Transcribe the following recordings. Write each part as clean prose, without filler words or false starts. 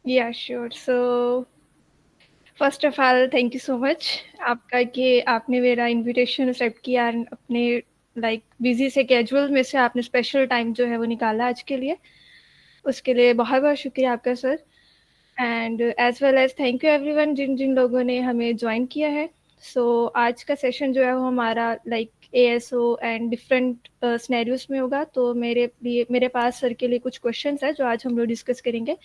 या sure. So first of all thank you so much आपका कि आपने मेरा इनविटेशन एक्सेप्ट किया एंड अपने लाइक बिजी से कैजुअल में से आपने स्पेशल टाइम जो है वो निकाला आज के लिए, उसके लिए बहुत बहुत शुक्रिया आपका sir. And as well as thank you everyone जिन जिन लोगों ने हमें ज्वाइन किया है। सो आज का सेशन जो है वो हमारा like ASO and different scenarios में होगा। तो मेरे पास सर के लिए कुछ क्वेश्चंस है जो आज हम लोग डिस्कस करेंगे।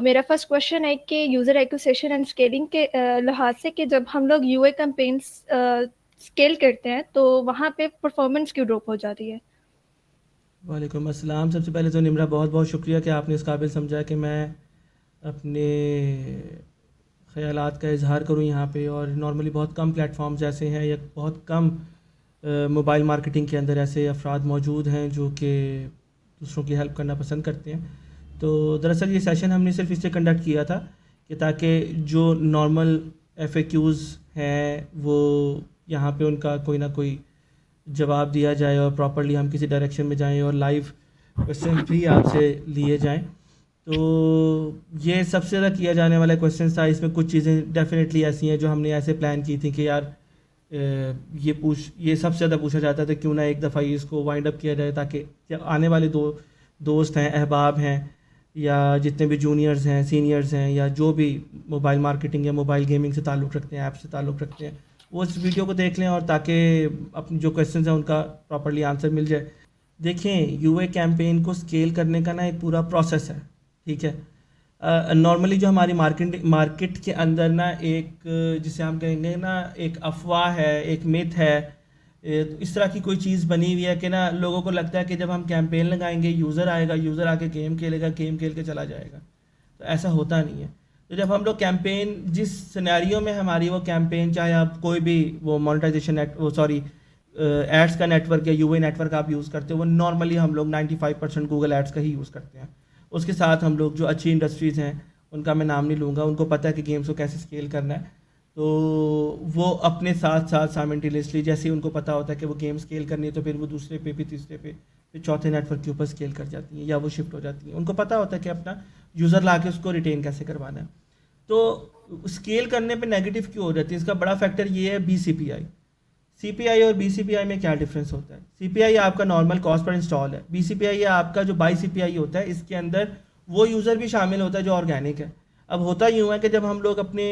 मेरा फर्स्ट क्वेश्चन है कि यूज़र एक्विजिशन एंड स्केलिंग के लिहाज से कि जब हम लोग यूए कैंपेन्स स्केल करते हैं तो वहाँ पे परफॉर्मेंस क्यों ड्रॉप हो जाती है? वालेकुम अस्सलाम। सबसे पहले तो निम्रा बहुत बहुत शुक्रिया कि आपने इस काबिल समझा कि मैं अपने ख़यालात का इज़हार करूं यहाँ पे। और नॉर्मली बहुत कम प्लेटफॉर्म्स ऐसे हैं या बहुत कम मोबाइल मार्केटिंग के अंदर ऐसे अफराद मौजूद हैं जो कि दूसरों की हेल्प करना पसंद करते हैं। तो दरअसल ये सेशन हमने सिर्फ इससे कंडक्ट किया था कि ताकि जो नॉर्मल एफएक्यूज़ हैं वो यहाँ पे उनका कोई ना कोई जवाब दिया जाए और प्रॉपर्ली हम किसी डायरेक्शन में जाएं और लाइव क्वेश्चन भी आपसे लिए जाएं। तो ये सबसे ज़्यादा किया जाने वाला क्वेश्चन था। इसमें कुछ चीज़ें डेफिनेटली ऐसी हैं जो हमने ऐसे प्लान की थी कि यार ये सबसे ज़्यादा पूछा जाता था, क्यों ना एक दफ़ा ये इसको वाइंड अप किया जाए ताकि आने वाले दोस्त हैं, अहबाब हैं, या जितने भी जूनियर्स हैं, सीनियर्स हैं, या जो भी मोबाइल मार्केटिंग या मोबाइल गेमिंग से ताल्लुक़ रखते हैं, ऐप से ताल्लुक़ रखते हैं, वो इस वीडियो को देख लें और ताकि अपने जो क्वेश्चन हैं उनका प्रॉपर्ली आंसर मिल जाए। देखें, यूए कैंपेन को स्केल करने का ना एक पूरा प्रोसेस है, ठीक है। नॉर्मली जो हमारी मार्केट के अंदर ना एक जिसे हम कहेंगे ना एक अफवाह है, एक मिथ है, इस तरह की कोई चीज़ बनी हुई है कि ना लोगों को लगता है कि जब हम कैंपेन लगाएंगे यूज़र आएगा, यूज़र आके गेम खेलेगा, गेम खेल के चला जाएगा। तो ऐसा होता नहीं है। तो जब हम लोग कैंपेन जिस सिनेरियो में हमारी वो कैंपेन, चाहे आप कोई भी वो मोनेटाइजेशन वो सॉरी एड्स का नेटवर्क या यूए नेटवर्क आप यूज़ करते हो, वो नॉर्मली हम लोग 95% गूगल एड्स का ही यूज़ करते हैं। उसके साथ हम लोग जो अच्छी इंडस्ट्रीज़ हैं उनका मैं नाम नहीं लूँगा, उनको पता है कि गेम्स को कैसे स्केल करना है। तो वो अपने साथ साथ साइमल्टेनियसली जैसे ही उनको पता होता है कि वो गेम स्केल करनी है, तो फिर वो दूसरे पे, फिर तीसरे पे, फिर चौथे नेटवर्क के ऊपर स्केल कर जाती हैं या वो शिफ्ट हो जाती हैं। उनको पता होता है कि अपना यूज़र ला के उसको रिटेन कैसे करवाना है। तो स्केल करने पे नेगेटिव क्यों हो जाती है, इसका बड़ा फैक्टर ये है बीसीपीआई। सीपीआई और बीसीपीआई में क्या डिफरेंस होता है? सीपीआई आपका नॉर्मल कॉस्ट पर इंस्टॉल है। बीसीपीआई है आपका जो बाई सीपीआई होता है, इसके अंदर वो यूज़र भी शामिल होता है जो ऑर्गेनिक है। अब होता यूँ है कि जब हम लोग अपने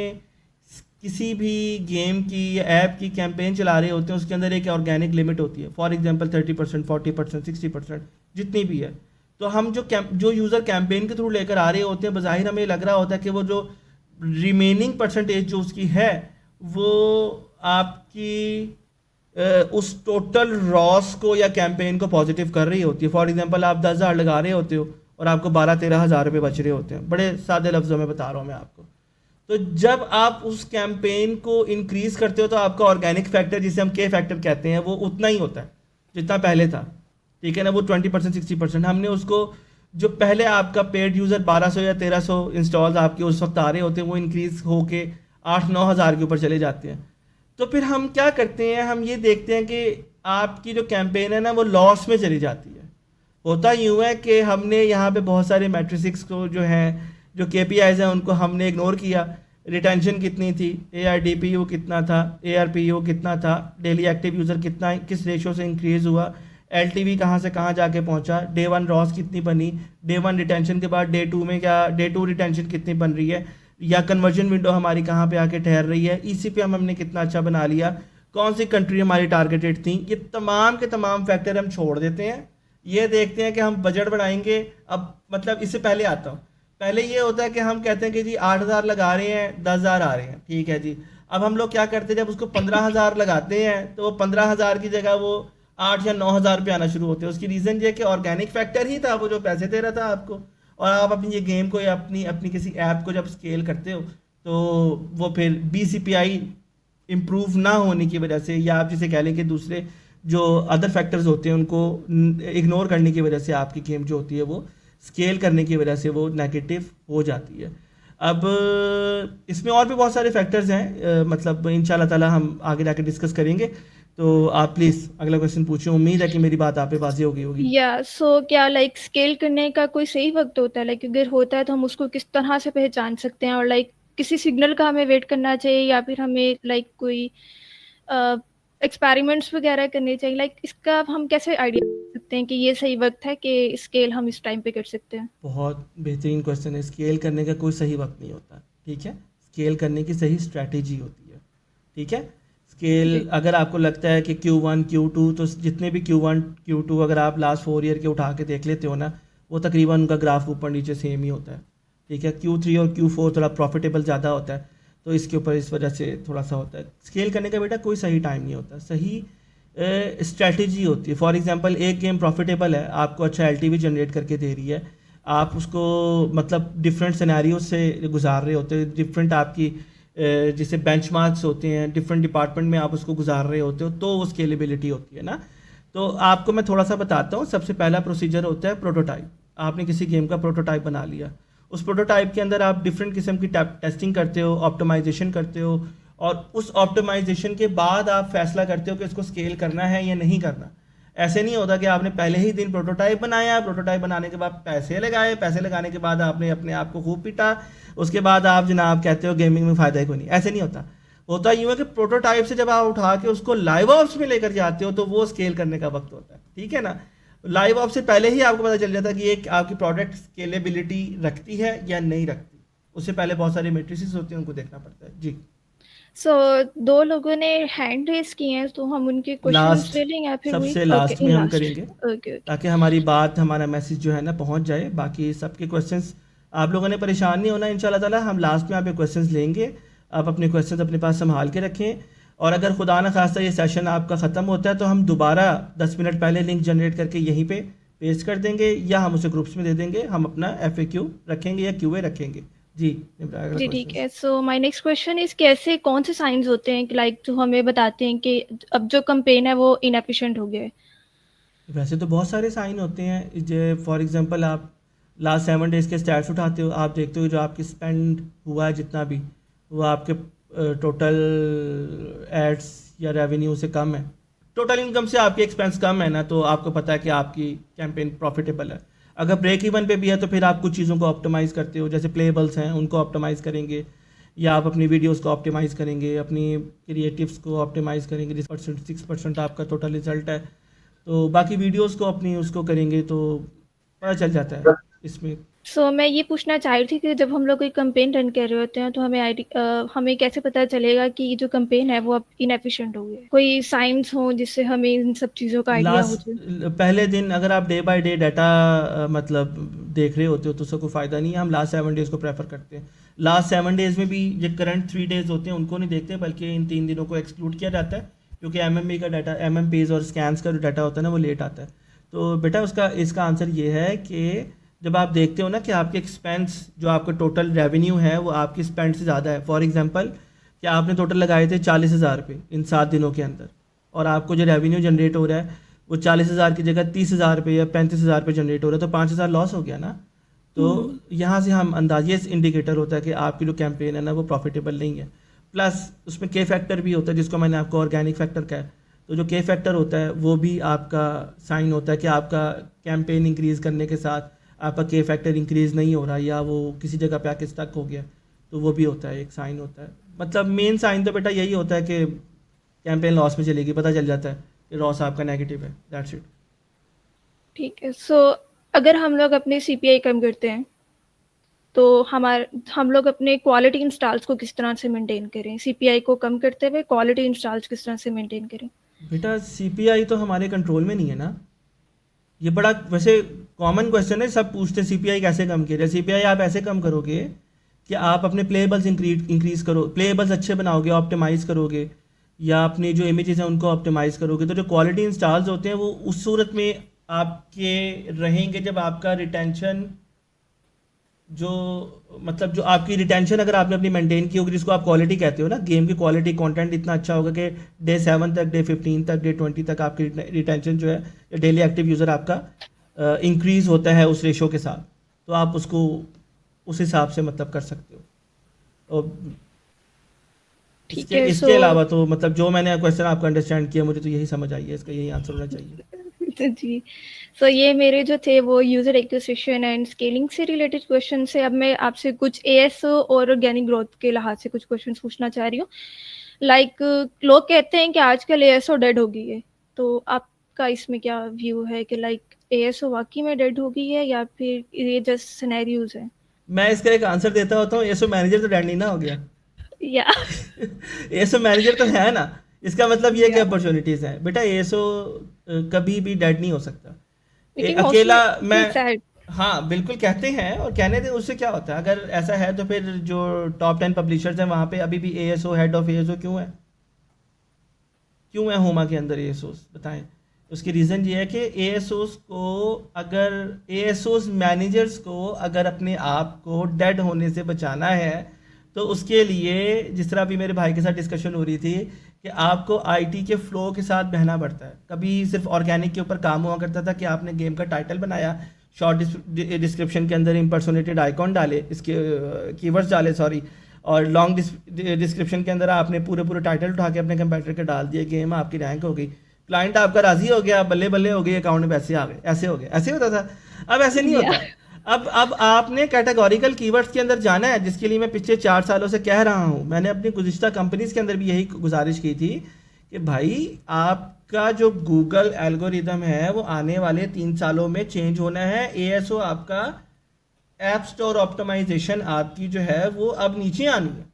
किसी भी गेम की या ऐप की कैंपेन चला रहे होते हैं, उसके अंदर एक ऑर्गेनिक लिमिट होती है। फॉर एग्जांपल 30%, 40%, 60%, जितनी भी है। तो हम जो यूज़र कैंपेन के थ्रू लेकर आ रहे होते हैं, बज़ाहिर हमें लग रहा होता है कि वो जो रिमेनिंग परसेंटेज जो उसकी है वो आपकी उस टोटल रॉस को या कैंपेन को पॉजिटिव कर रही होती है। फॉर एग्जांपल आप 10,000 लगा रहे होते हो और आपको 12-13 हज़ार रुपये बच रहे होते हैं। बड़े सादे लफ्ज़ों में बता रहा हूँ मैं आपको। तो जब आप उस कैंपेन को इंक्रीज़ करते हो तो आपका ऑर्गेनिक फैक्टर, जिसे हम के फैक्टर कहते हैं, वो उतना ही होता है जितना पहले था, ठीक है ना। वो 20%, 60%। हमने उसको जो पहले आपका पेड यूज़र 1200 या 1300 इंस्टॉल्स आपके उस वक्त आ रहे होते हैं, वो इंक्रीज़ होके 8-9 हज़ार के ऊपर चले जाते हैं। तो फिर हम क्या करते हैं, हम ये देखते हैं कि आपकी जो कैंपेन है ना वो लॉस में चली जाती है। होता यूँ है कि हमने यहाँ पे बहुत सारे मैट्रिक्स को जो हैं, जो केपीआईज हैं, उनको हमने इग्नोर किया। रिटेंशन कितनी थी, एआरडीपीयू कितना था, एआरपीयू कितना था, डेली एक्टिव यूज़र कितना, किस रेशो से इंक्रीज़ हुआ, एलटीवी कहाँ से कहाँ जाके पहुँचा, डे वन रॉस कितनी बनी, डे वन रिटेंशन के बाद डे टू में क्या, डे टू रिटेंशन कितनी बन रही है, या कन्वर्जन विंडो हमारी कहाँ पे आके ठहर रही है, ईसी पे हमने कितना अच्छा बना लिया, कौन सी कंट्री हमारी टारगेटेड थी। ये तमाम के तमाम फैक्टर हम छोड़ देते हैं। ये देखते हैं कि हम बजट बढ़ाएंगे। अब मतलब इससे पहले आता हूँ। पहले ये होता है कि हम कहते हैं कि जी 8,000 लगा रहे हैं, 10,000 आ रहे हैं, ठीक है जी। अब हम लोग क्या करते हैं, जब उसको 15,000 लगाते हैं तो वो 15,000 की जगह वो 8 या 9 हज़ार पे आना शुरू होते हैं। उसकी रीज़न ये कि ऑर्गेनिक फैक्टर ही था वो जो पैसे दे रहा था आपको। और आप अपनी ये गेम को या अपनी अपनी किसी ऐप को जब स्केल करते हो तो वो फिर बीसीपीआई इम्प्रूव ना होने की वजह से, या आप जिसे कह लें कि दूसरे जो अदर फैक्टर्स होते हैं उनको इग्नोर करने की वजह से आपकी गेम जो होती है वो स्केल करने की वजह से वो नेगेटिव हो जाती है। अब इसमें और भी बहुत सारे फैक्टर्स हैं, मतलब इंशाल्लाह ताला हम आगे जाके डिस्कस करेंगे। तो आप प्लीज़ अगला क्वेश्चन पूछें, उम्मीद है कि मेरी बात आप पे वाज़ेह हो गई होगी। या सो क्या लाइक स्केल करने का कोई सही वक्त होता है, लाइक अगर होता है तो हम उसको किस तरह से पहचान सकते हैं, और लाइक किसी सिग्नल का हमें वेट करना चाहिए या फिर हमें लाइक कोई एक्सपेरिमेंट्स वगैरह करने चाहिए, लाइक इसका हम कैसे आइडिया सकते हैं कि ये सही वक्त है कि स्केल हम इस टाइम पे कर सकते हैं? बहुत बेहतरीन क्वेश्चन है। स्केल करने का कोई सही वक्त नहीं होता, ठीक है? स्केल करने की सही स्ट्रैटेजी होती है, ठीक है? स्केल जी अगर आपको लगता है कि Q1 Q2, तो जितने भी Q1 Q2 अगर आप लास्ट 4 ईयर के उठा के देख लेते हो ना, वो तकरीबन उनका ग्राफ ऊपर नीचे सेम ही होता है, ठीक है? Q3 और Q4 थोड़ा प्रॉफिटेबल ज़्यादा होता है, तो इसके ऊपर इस वजह से थोड़ा सा होता है। स्केल करने का बेटा कोई सही टाइम नहीं होता, सही स्ट्रैटेजी होती है। फॉर एग्जांपल एक गेम प्रॉफिटेबल है, आपको अच्छा एलटीवी जनरेट करके दे रही है, आप उसको मतलब डिफरेंट सिनेरियो से गुजार रहे होते हो, डिफरेंट आपकी जैसे बेंचमार्क्स होते हैं, डिफरेंट डिपार्टमेंट में आप उसको गुजार रहे होते हो, तो वो स्केलेबिलिटी होती है ना। तो आपको मैं थोड़ा सा बताता हूँ। सबसे पहला प्रोसीजर होता है प्रोटोटाइप। आपने किसी गेम का प्रोटोटाइप बना लिया, उस प्रोटोटाइप के अंदर आप डिफरेंट किस्म की टेस्टिंग करते हो, ऑप्टिमाइजेशन करते हो, और उस ऑप्टिमाइजेशन के बाद आप फैसला करते हो कि इसको स्केल करना है या नहीं करना। ऐसे नहीं होता कि आपने पहले ही दिन प्रोटोटाइप बनाया, प्रोटोटाइप बनाने के बाद पैसे लगाए, पैसे लगाने के बाद आपने अपने आप को खूब पीटा, उसके बाद आप जनाब कहते हो गेमिंग में फ़ायदा ही कोई नहीं। ऐसे नहीं होता। होता यूँ है कि प्रोटोटाइप से जब आप उठा के उसको लाइव ऑप्स में लेकर जाते हो, तो वो स्केल करने का वक्त होता है, ठीक है ना। लाइव ऑप्स से पहले ही आपको पता चल जाता है कि एक आपकी प्रोडक्ट स्केलेबिलिटी रखती है या नहीं रखती। उससे पहले बहुत सारे मेट्रिसेस होते हैं, उनको देखना पड़ता है जी। सो दो लोगों ने हैंड रेस किए हैं, तो हम उनके क्वेश्चंस लास्ट, ले लें या फिर वही? सबसे ओके, लास्ट इन में हम लास्ट। करेंगे, ओके ओके। ताकि हमारी बात, हमारा मैसेज जो है ना पहुंच जाए। बाकी सबके क्वेश्चंस, आप लोगों ने परेशान नहीं होना इंशाल्लाह ताला। हम लास्ट में आपके क्वेश्चंस लेंगे, आप अपने क्वेश्चंस अपने पास संभाल के रखें। और अगर खुदा ना खास्ता ये सेशन आपका ख़त्म होता है, तो हम दोबारा 10 मिनट पहले लिंक जनरेट करके यहीं पे पेस्ट कर देंगे, या हम उसे ग्रुप्स में दे देंगे। हम अपना FAQ रखेंगे या QA रखेंगे जी। अगला जी ठीक क्वेश्चन। है। So my next question is, कैसे कौन से साइंस होते हैं कि लाइक जो हमें बताते हैं कि अब जो कैंपेन है वो इनएफिशिएंट हो गया है? वैसे तो बहुत सारे साइन होते हैं। जो फॉर एग्जांपल आप लास्ट 7 डेज़ के स्टैट्स उठाते हो, आप देखते हो जो आपकी स्पेंड हुआ है जितना भी, वो आपके टोटल एड्स या रेवेन्यू से कम है। टोटल इनकम से आपके एक्सपेंस कम है ना, तो आपको पता है कि आपकी कैंपेन प्रॉफिटेबल है। अगर ब्रेक इवन पे भी है, तो फिर आप कुछ चीज़ों को ऑप्टिमाइज़ करते हो, जैसे प्लेबल्स हैं उनको ऑप्टिमाइज़ करेंगे, या आप अपनी वीडियोस को ऑप्टिमाइज़ करेंगे, अपनी क्रिएटिव्स को ऑप्टिमाइज़ करेंगे। 6% आपका टोटल रिजल्ट है, तो बाकी वीडियोस को अपनी उसको करेंगे तो पता चल जाता है इसमें। सो मैं ये पूछना चाह रही थी कि जब हम लोग कोई कैंपेन रन कर रहे होते हैं तो हमें कैसे पता चलेगा कि जो कैंपेन है वो अब इनएफिशिएंट हो गया है? कोई साइंस हो जिससे हमें इन सब चीज़ों का आइडिया हो लास्ट जाए? पहले दिन अगर आप डे बाय डे डाटा मतलब देख रहे होते हो, तो उसका कोई फ़ायदा नहीं है। हम लास्ट 7 डेज़ को प्रेफर करते हैं। लास्ट 7 डेज़ में भी जो करंट 3 डेज़ होते हैं उनको नहीं देखते, बल्कि इन 3 दिनों को एक्सक्लूड किया जाता है, क्योंकि MMP का डाटा, MMPs और स्कैन्स का जो डाटा होता है ना, वो लेट आता है। तो बेटा उसका इसका आंसर ये है कि जब आप देखते हो ना कि आपके एक्सपेंस, जो आपका टोटल रेवेन्यू है वो आपकी स्पेंड से ज़्यादा है। फॉर एग्जांपल कि आपने टोटल लगाए थे 40,000 रुपये इन 7 दिनों के अंदर, और आपको जो रेवेन्यू जनरेट हो रहा है वो 40,000 की जगह 30,000 रुपये या 35,000 रुपये जनरेट हो रहा है, तो 5,000 लॉस हो गया ना। तो हम्म। यहाँ से हम अंदाज, ये इंडिकेटर होता है कि आपकी जो कैंपेन है ना वो प्रॉफिटेबल नहीं है। प्लस उसमें के फैक्टर भी होता है, जिसको मैंने आपको ऑर्गेनिक फैक्टर कहा है। तो जो के फैक्टर होता है वो भी आपका साइन होता है कि आपका कैंपेन इंक्रीज़ करने के साथ आपका के फैक्टर इंक्रीज़ नहीं हो रहा, या वो किसी जगह पे आके स्टक हो गया, तो वो भी होता है, एक साइन होता है। मतलब मेन साइन तो बेटा यही होता है कि कैंपेन लॉस में चलेगी, पता चल जाता है कि लॉस आपका नेगेटिव है। That's it. ठीक है। सो अगर हम लोग अपने सीपीआई कम करते हैं तो हम लोग अपने क्वालिटी इंस्टॉल्स को किस तरह से मेंटेन करें? सीपीआई को कम करते हुए क्वालिटी इंस्टॉल्स किस तरह से मेंटेन करें? बेटा CPI तो हमारे कंट्रोल में नहीं है ना। ये बड़ा वैसे कॉमन क्वेश्चन है, सब पूछते हैं CPI कैसे कम किया जाए। CPI आप ऐसे कम करोगे कि आप अपने प्लेबल्स इंक्रीज़ करो, प्लेबल्स अच्छे बनाओगे, ऑप्टिमाइज़ करोगे, या अपनी जो इमेजेस हैं उनको ऑप्टिमाइज़ करोगे, तो जो क्वालिटी इंस्टॉल्स होते हैं वो उस सूरत में आपके रहेंगे जब आपका रिटेंशन, जो मतलब जो आपकी रिटेंशन अगर आपने अपनी मेंटेन की होगी, जिसको आप क्वालिटी कहते हो ना, गेम की क्वालिटी, कंटेंट इतना अच्छा होगा कि डे 7 तक, डे 15 तक, डे 20 तक आपकी रिटेंशन जो है, या डेली एक्टिव यूज़र आपका इंक्रीज़ होता है उस रेशो के साथ, तो आप उसको उस हिसाब से मतलब कर सकते हो। और ठीक इसके है। सो इसके अलावा तो मतलब जो मैंने क्वेश्चन आपका अंडरस्टैंड किया मुझे तो यही समझ आई है, इसका यही आंसर होना चाहिए। जी, सो ये मेरे जो थे वो यूज़र एक्विजिशन एंड स्केलिंग से रिलेटेड क्वेश्चन है। अब मैं आपसे कुछ एएसओ और ऑर्गेनिक ग्रोथ के लिहाज से कुछ क्वेश्चन पूछना चाह रही हूँ। लाइक लोग कहते हैं कि आजकल एएसओ डेड हो गई है, तो आपका इसमें क्या व्यू है कि लाइक एएसओ वाकई में डेड हो गई है या फिर ये जस्ट सिनेरियोज हैं? मैं इसका एक आंसर देता होता हूँ, एसओ मैनेजर तो डैड नहीं ना हो गया। या एसओ मैनेजर तो है ना, इसका मतलब ये है कि या अपॉर्चुनिटीज़ हैं बेटा। एसओ कभी भी डेड नहीं हो सकता। लेकिन अकेला मैं, मोस्टली सैड। हाँ बिल्कुल कहते हैं, और कहने दे उससे क्या होता है। अगर ऐसा है तो फिर जो टॉप 10 पब्लिशर्स हैं वहाँ पे अभी भी एएसओ, हेड ऑफ एएसओ क्यों है? क्यों है होमा के अंदर एएसओस, बताएं। उसकी रीज़न ये है कि एएसओस को, अगर एएसओस मैनेजर्स को अगर अपने आप को डेड होने से बचाना है तो उसके लिए, जिस तरह अभी मेरे भाई के साथ डिस्कशन हो रही थी, कि आपको आईटी के फ्लो के साथ बहना पड़ता है। कभी सिर्फ ऑर्गेनिक के ऊपर काम हुआ करता था कि आपने गेम का टाइटल बनाया, शॉर्ट डिस्क्रिप्शन के अंदर इम्पर्सोनेटेड आइकॉन डाले, इसके कीवर्ड्स डाले सॉरी, और लॉन्ग डिस्क्रिप्शन के अंदर आपने पूरे पूरे टाइटल उठा के अपने कंप्यूटर के डाल दिए, गेम आपकी रैंक हो गई, क्लाइंट आपका राजी हो गया, बल्ले बल्ले हो गई, अकाउंट में पैसे आ गए, ऐसे हो गए। ऐसे होता था, अब ऐसे नहीं या होता। अब आपने कैटेगोरिकल कीवर्ड्स के अंदर जाना है, जिसके लिए मैं पिछले 4 सालों से कह रहा हूँ। मैंने अपनी गुज़िश्ता कंपनीज के अंदर भी यही गुजारिश की थी कि भाई आपका जो गूगल एल्गोरिदम है वो आने वाले 3 सालों में चेंज होना है। एएसओ आपका, ऐप स्टोर ऑप्टिमाइजेशन आपकी जो है वो अब नीचे आनी है।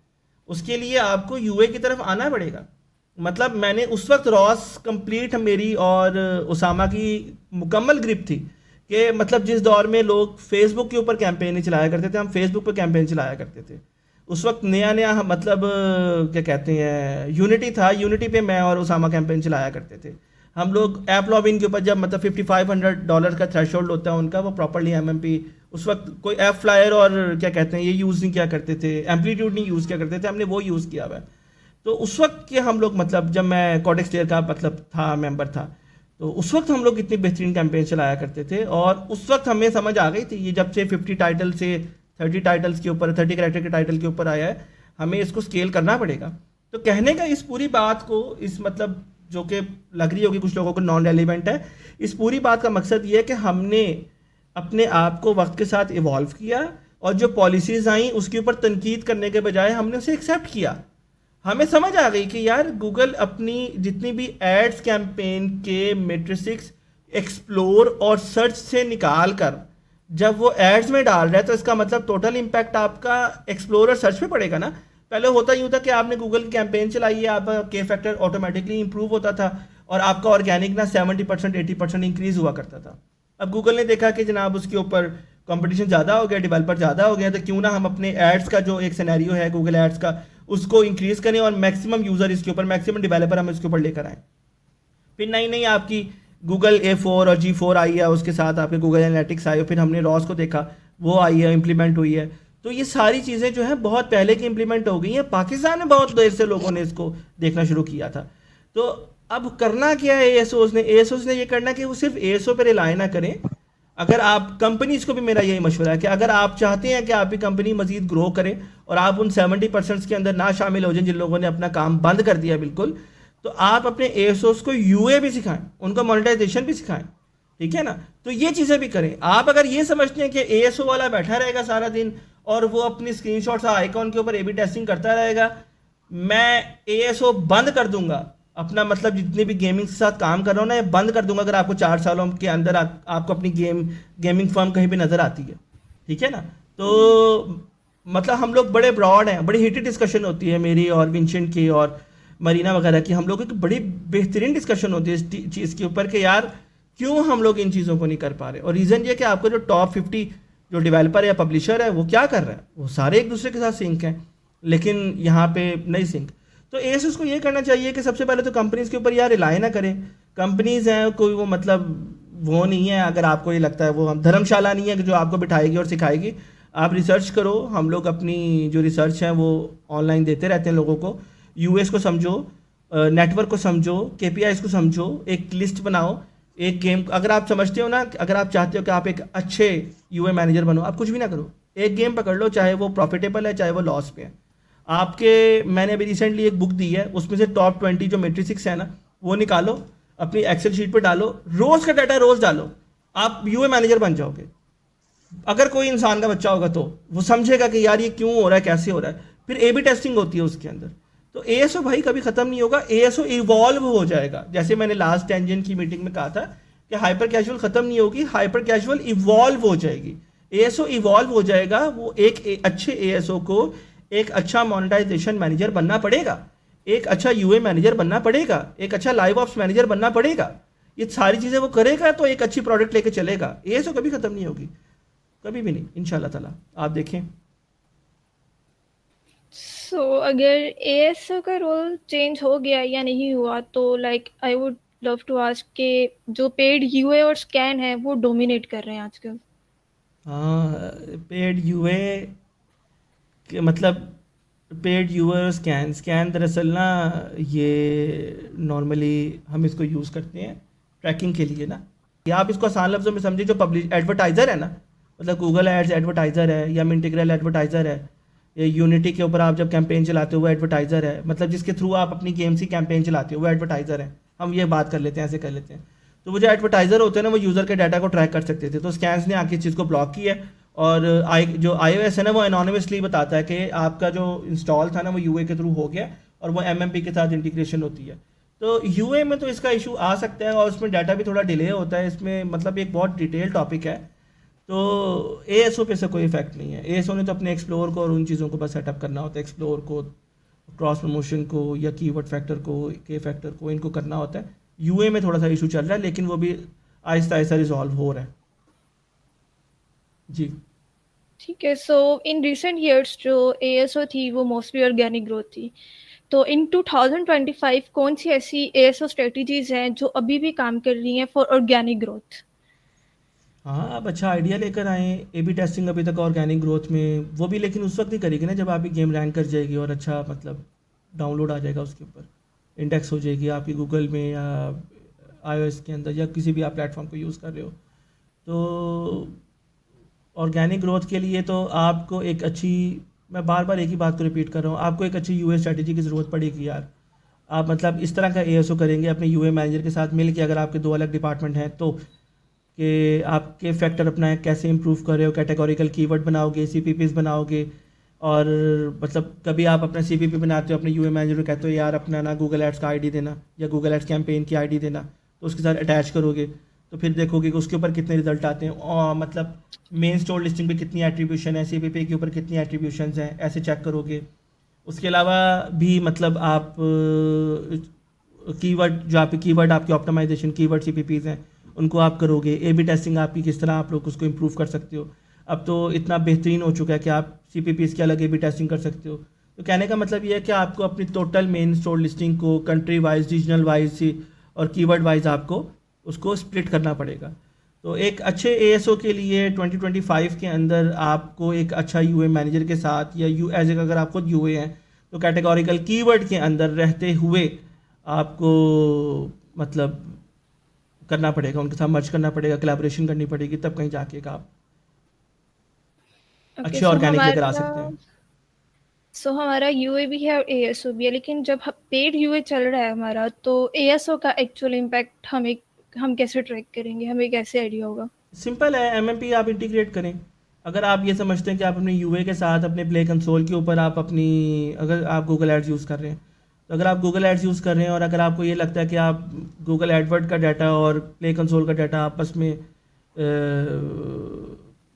उसके लिए आपको यूए की तरफ आना पड़ेगा। मतलब मैंने उस वक्त रॉस कंप्लीट मेरी और उसामा की मुकम्मल ग्रिप थी कि मतलब जिस दौर में लोग फेसबुक के ऊपर कैंपेन नहीं चलाया करते थे, हम फेसबुक पर कैंपेन चलाया करते थे। उस वक्त नया नया मतलब क्या कहते हैं, यूनिटी था, यूनिटी पे मैं और उसामा कैंपेन चलाया करते थे। हम लोग ऐप लॉबिन के ऊपर जब मतलब $5500 का थ्रेशोल्ड होता है उनका, वो प्रॉपरली एमएमपी, उस वक्त कोई ऐप फ्लायर और क्या कहते हैं ये यूज़ नहीं किया करते थे, एम्पलीट्यूड नहीं यूज़ किया करते थे, हमने वो यूज़ किया हुआ है। तो उस वक्त के हम लोग, मतलब जब मैं कॉडेक्स टेयर का मतलब था, मेंबर था, तो उस वक्त हम लोग इतनी बेहतरीन कैंपेन चलाया करते थे। और उस वक्त हमें समझ आ गई थी, ये जब से 50 टाइटल से 30 टाइटल्स के ऊपर, 30 कैरेक्टर के टाइटल के ऊपर आया है, हमें इसको स्केल करना पड़ेगा। तो कहने का इस पूरी बात को, इस मतलब जो कि लग रही होगी कुछ लोगों को नॉन रेलिवेंट है, इस पूरी बात का मकसद ये है कि हमने अपने आप को वक्त के साथ इवॉल्व किया, और जो पॉलिसीज़ आई उसके ऊपर तनकीद करने के बजाय हमने उसे एक्सेप्ट किया। हमें समझ आ गई कि यार गूगल अपनी जितनी भी एड्स कैंपेन के मेट्रिक्स एक्सप्लोर और सर्च से निकाल कर जब वो एड्स में डाल रहा है, तो इसका मतलब टोटल इम्पैक्ट आपका एक्सप्लोर और सर्च पे पड़ेगा ना। पहले होता यूँ था कि आपने गूगल की कैंपेन चलाई है, आपका के फैक्टर ऑटोमेटिकली इंप्रूव होता था और आपका ऑर्गेनिक ना 70% 80% इंक्रीज हुआ करता था। अब गूगल ने देखा कि जनाब उसके ऊपर कंपटीशन ज़्यादा हो गया, डेवलपर ज़्यादा हो गया, तो क्यों ना हम अपने एड्स का जो एक सिनेरियो है गूगल एड्स का, उसको इंक्रीज़ करें और मैक्सिमम यूज़र इसके ऊपर, मैक्सिमम डेवलपर हम इसके ऊपर लेकर आएँ। फिर नई नई आपकी गूगल A4 और G4 आई है, उसके साथ आपके गूगल एनालिटिक्स आई, और फिर हमने रॉस को देखा, वो आई है, इम्प्लीमेंट हुई है। तो ये सारी चीज़ें जो है बहुत पहले की इम्प्लीमेंट हो गई हैं। पाकिस्तान में बहुत देर से लोगों ने इसको देखना शुरू किया था। तो अब करना क्या है एएसओस ने? एएसओस ने ये करना कि वो सिर्फ एएसओ पर रिलाय ना करें। अगर आप कंपनीज को भी मेरा यही मशवरा है कि अगर आप चाहते हैं कि आपकी कंपनी मजीद ग्रो करे और आप उन 70% के अंदर ना शामिल हो जाएं जिन लोगों ने अपना काम बंद कर दिया बिल्कुल, तो आप अपने एएसओस को यूए भी सिखाएं, उनको मोनेटाइजेशन भी सिखाएं, ठीक है ना। तो ये चीज़ें भी करें। आप अगर ये समझते हैं कि एएसओ वाला बैठा रहेगा सारा दिन और वो अपनी स्क्रीनशॉट्स आइकॉन के ऊपर एबी टेस्टिंग करता रहेगा, मैं एएसओ बंद कर दूंगा, अपना मतलब जितने भी गेमिंग के साथ काम कर रहा हूँ ना, ये बंद कर दूंगा, अगर आपको 4 सालों के अंदर आपको अपनी गेमिंग फर्म कहीं पे नज़र आती है, ठीक है ना। तो मतलब हम लोग बड़े ब्रॉड हैं, बड़ी हीटेड डिस्कशन होती है मेरी और विंसेंट की और मरीना वगैरह की, हम लोग की बड़ी बेहतरीन डिस्कशन होती है इस चीज़ के ऊपर कि यार क्यों हम लोग इन चीज़ों को नहीं कर पा रहे। और रीज़न ये कि आपको जो टॉप 50 जो डेवलपर या पब्लिशर है वो क्या कर रहा है, वो सारे एक दूसरे के साथ सिंक हैं, लेकिन यहाँ पे नहीं सिंक। तो एएसएस को ये करना चाहिए कि सबसे पहले तो कंपनीज़ के ऊपर यार रिलाय ना करें। कंपनीज़ हैं कोई वो मतलब वो नहीं है, अगर आपको ये लगता है वो हम धर्मशाला नहीं है कि जो आपको बिठाएगी और सिखाएगी। आप रिसर्च करो, हम लोग अपनी जो रिसर्च है वो ऑनलाइन देते रहते हैं लोगों को। यूएस को समझो, नेटवर्क को समझो, केपीआईज को समझो, एक लिस्ट बनाओ, एक गेम। अगर आप समझते हो ना, अगर आप चाहते हो कि आप एक अच्छे यूए मैनेजर बनो, आप कुछ भी ना करो, एक गेम पकड़ लो, चाहे वो प्रॉफिटेबल है चाहे वो लॉस पे है, आपके मैंने अभी रिसेंटली एक बुक दी है, उसमें से टॉप 20 जो मेट्रिक्स है ना, वो निकालो, अपनी एक्सेल शीट पे डालो, रोज का डाटा रोज डालो, आप यूए मैनेजर बन जाओगे। अगर कोई इंसान का बच्चा होगा तो वो समझेगा कि यार ये क्यों हो रहा है, कैसे हो रहा है। फिर ए बी टेस्टिंग होती है उसके अंदर। तो एएसओ भाई कभी खत्म नहीं होगा, एएसओ इवॉल्व हो जाएगा। जैसे मैंने लास्ट टेंजन की मीटिंग में कहा था कि हाइपर कैजुअल खत्म नहीं होगी, हाइपर कैजुअल इवॉल्व हो जाएगी। एएसओ इवॉल्व हो जाएगा। वो अच्छे एएसओ को एक अच्छा मोनेटाइजेशन मैनेजर बनना पड़ेगा, एक अच्छा यूए मैनेजर बनना पड़ेगा, एक अच्छा लाइव ऑप्स मैनेजर बनना पड़ेगा। ये सारी चीज़ें वो करेगा तो एक अच्छी प्रोडक्ट लेके चलेगा। एएसओ कभी खत्म नहीं होगी, कभी भी नहीं, इंशाल्लाह ताला। आप देखें। सो अगर एएसओ का रोल चेंज हो गया या नहीं हुआ तो like I would love to ask के जो पेड यूए और स्कैन है वो डोमिनेट कर रहे हैं आजकल। हाँ, पेड यूए के मतलब पेड यूअर स्कैन स्कैन दरअसल ना, ये नॉर्मली हम इसको यूज़ करते हैं ट्रैकिंग के लिए ना। या आप इसको आसान लफ्ज़ों में समझिए, जो पब्लिश एडवर्टाइज़र है ना, मतलब गूगल एड्स एडवर्टाइज़र है या मिंटीग्रल एडवर्टाइज़र है, या यूनिटी के ऊपर आप जब कैंपेन चलाते हो वो एडवर्टाइज़र है, मतलब जिसके थ्रू आप अपनी गेम्स की कैंपेन चलाते हो वो एडवर्टाइज़र है। हम ये बात कर लेते हैं, ऐसे कर लेते हैं। तो वो जो एडवर्टाइज़र होते हैं ना, वो यूज़र के डाटा को ट्रैक कर सकते थे, तो स्कैन्स ने आके इस चीज़ को ब्लॉक किया है। और जो iOS है ना, वो एनोनिमसली बताता है कि आपका जो इंस्टॉल था ना वो यूए के थ्रू हो गया, और वो एमएमपी के साथ इंटीग्रेशन होती है। तो यूए में तो इसका इशू आ सकता है, और उसमें डाटा भी थोड़ा डिले होता है इसमें, मतलब एक बहुत डिटेल टॉपिक है। तो एएसओ पे से कोई इफेक्ट नहीं है। एएसओ ने तो अपने एक्सप्लोर को और उन चीज़ों को बस सेटअप करना होता है, एक्सप्लोर को, क्रॉस प्रमोशन को, या कीवर्ड फैक्टर को, के फैक्टर को, इनको करना होता है। यूए में थोड़ा सा इशू चल रहा है, लेकिन वो भी आहिस्ता आहिस्ता रिजॉल्व हो रहा है। जी। ठीक है। सो इन रिसेंट ईयर्स जो एएसओ थी वो मोस्टली ऑर्गेनिक ग्रोथ थी। तो इन 2025 कौन सी ऐसी एएसओ स्ट्रेटजीज हैं जो अभी भी काम कर रही हैं फॉर ऑर्गेनिक ग्रोथ? हाँ, आप अच्छा आइडिया लेकर आए। ए बी टेस्टिंग अभी तक ऑर्गेनिक ग्रोथ में वो भी, लेकिन उस वक्त ही करेगी ना जब आपकी गेम रैंक कर जाएगी और अच्छा मतलब डाउनलोड आ जाएगा, उसके ऊपर इंडेक्स हो जाएगी आपकी गूगल में या आईओएस के अंदर, या किसी भी आप प्लेटफॉर्म को यूज़ कर रहे हो। तो ऑर्गेनिक ग्रोथ के लिए तो आपको एक अच्छी, मैं बार बार एक ही बात को रिपीट कर रहा हूँ, आपको एक अच्छी यूए स्ट्रेटेजी की ज़रूरत पड़ेगी यार। आप मतलब इस तरह का एएसओ करेंगे अपने यूए मैनेजर के साथ मिल के, अगर आपके दो अलग डिपार्टमेंट हैं तो, कि आपके फैक्टर अपना है कैसे इंप्रूव कर रहे हो, कैटेगोरिकल कीवर्ड बनाओगे, सीपीपीज बनाओगे। और मतलब कभी आप अपना सीपीपी बनाते हो अपने यूए मैनेजर को कहते हो यार अपना ना गूगल एड्स का आईडी देना या गूगल एड्स कैंपेन की आईडी देना, तो उसके साथ अटैच करोगे, तो फिर देखोगे कि उसके ऊपर कितने रिजल्ट आते हैं, और मतलब मेन स्टोर लिस्टिंग पे कितनी एट्रीब्यूशन है, सीपीपी के ऊपर कितनी एट्रीब्यूशन हैं, ऐसे चेक करोगे। उसके अलावा भी मतलब आप कीवर्ड, जो आपके कीवर्ड आपके ऑप्टिमाइजेशन कीवर्ड सीपीपीज हैं, उनको आप करोगे। ए बी टेस्टिंग आपकी किस तरह आप लोग उसको इम्प्रूव कर सकते हो। अब तो इतना बेहतरीन हो चुका है कि आप सीपीपीज की अलग ए बी टेस्टिंग कर सकते हो। तो कहने का मतलब ये है कि आपको अपनी टोटल मेन स्टोर लिस्टिंग को कंट्री वाइज, रीजनल वाइज और कीवर्ड वाइज आपको उसको स्प्लिट करना पड़ेगा। तो एक अच्छे एएसओ के लिए 2025 के अंदर आपको एक अच्छा यूए मैनेजर के साथ, या यू एज अगर आप खुद यूए हैं तो कैटेगोरिकल कीवर्ड के अंदर रहते हुए आपको मतलब करना पड़ेगा, उनके साथ मर्ज करना पड़ेगा, कोलैबोरेशन करनी पड़ेगी, तब कहीं जाके का आप ओके। अच्छे ऑर्गेनिक लेकर आ सकते हैं। सो हमारा यूए भी है और एएसओ भी है, लेकिन जब पेड यूए चल रहा है हमारा तो एएसओ का एक्चुअल इम्पैक्ट हम कैसे ट्रैक करेंगे, हमें कैसे आइडिया होगा? सिंपल है, एमएमपी आप इंटीग्रेट करें। अगर आप ये समझते हैं कि आप अपने यूए के साथ अपने प्ले कंसोल के ऊपर आप अपनी, अगर आप गूगल एड्स यूज़ कर रहे हैं, तो अगर आप गूगल एड्स यूज़ कर रहे हैं और अगर आपको ये लगता है कि आप गूगल एडवर्ड का डाटा और प्ले कंसोल का डाटा आपस में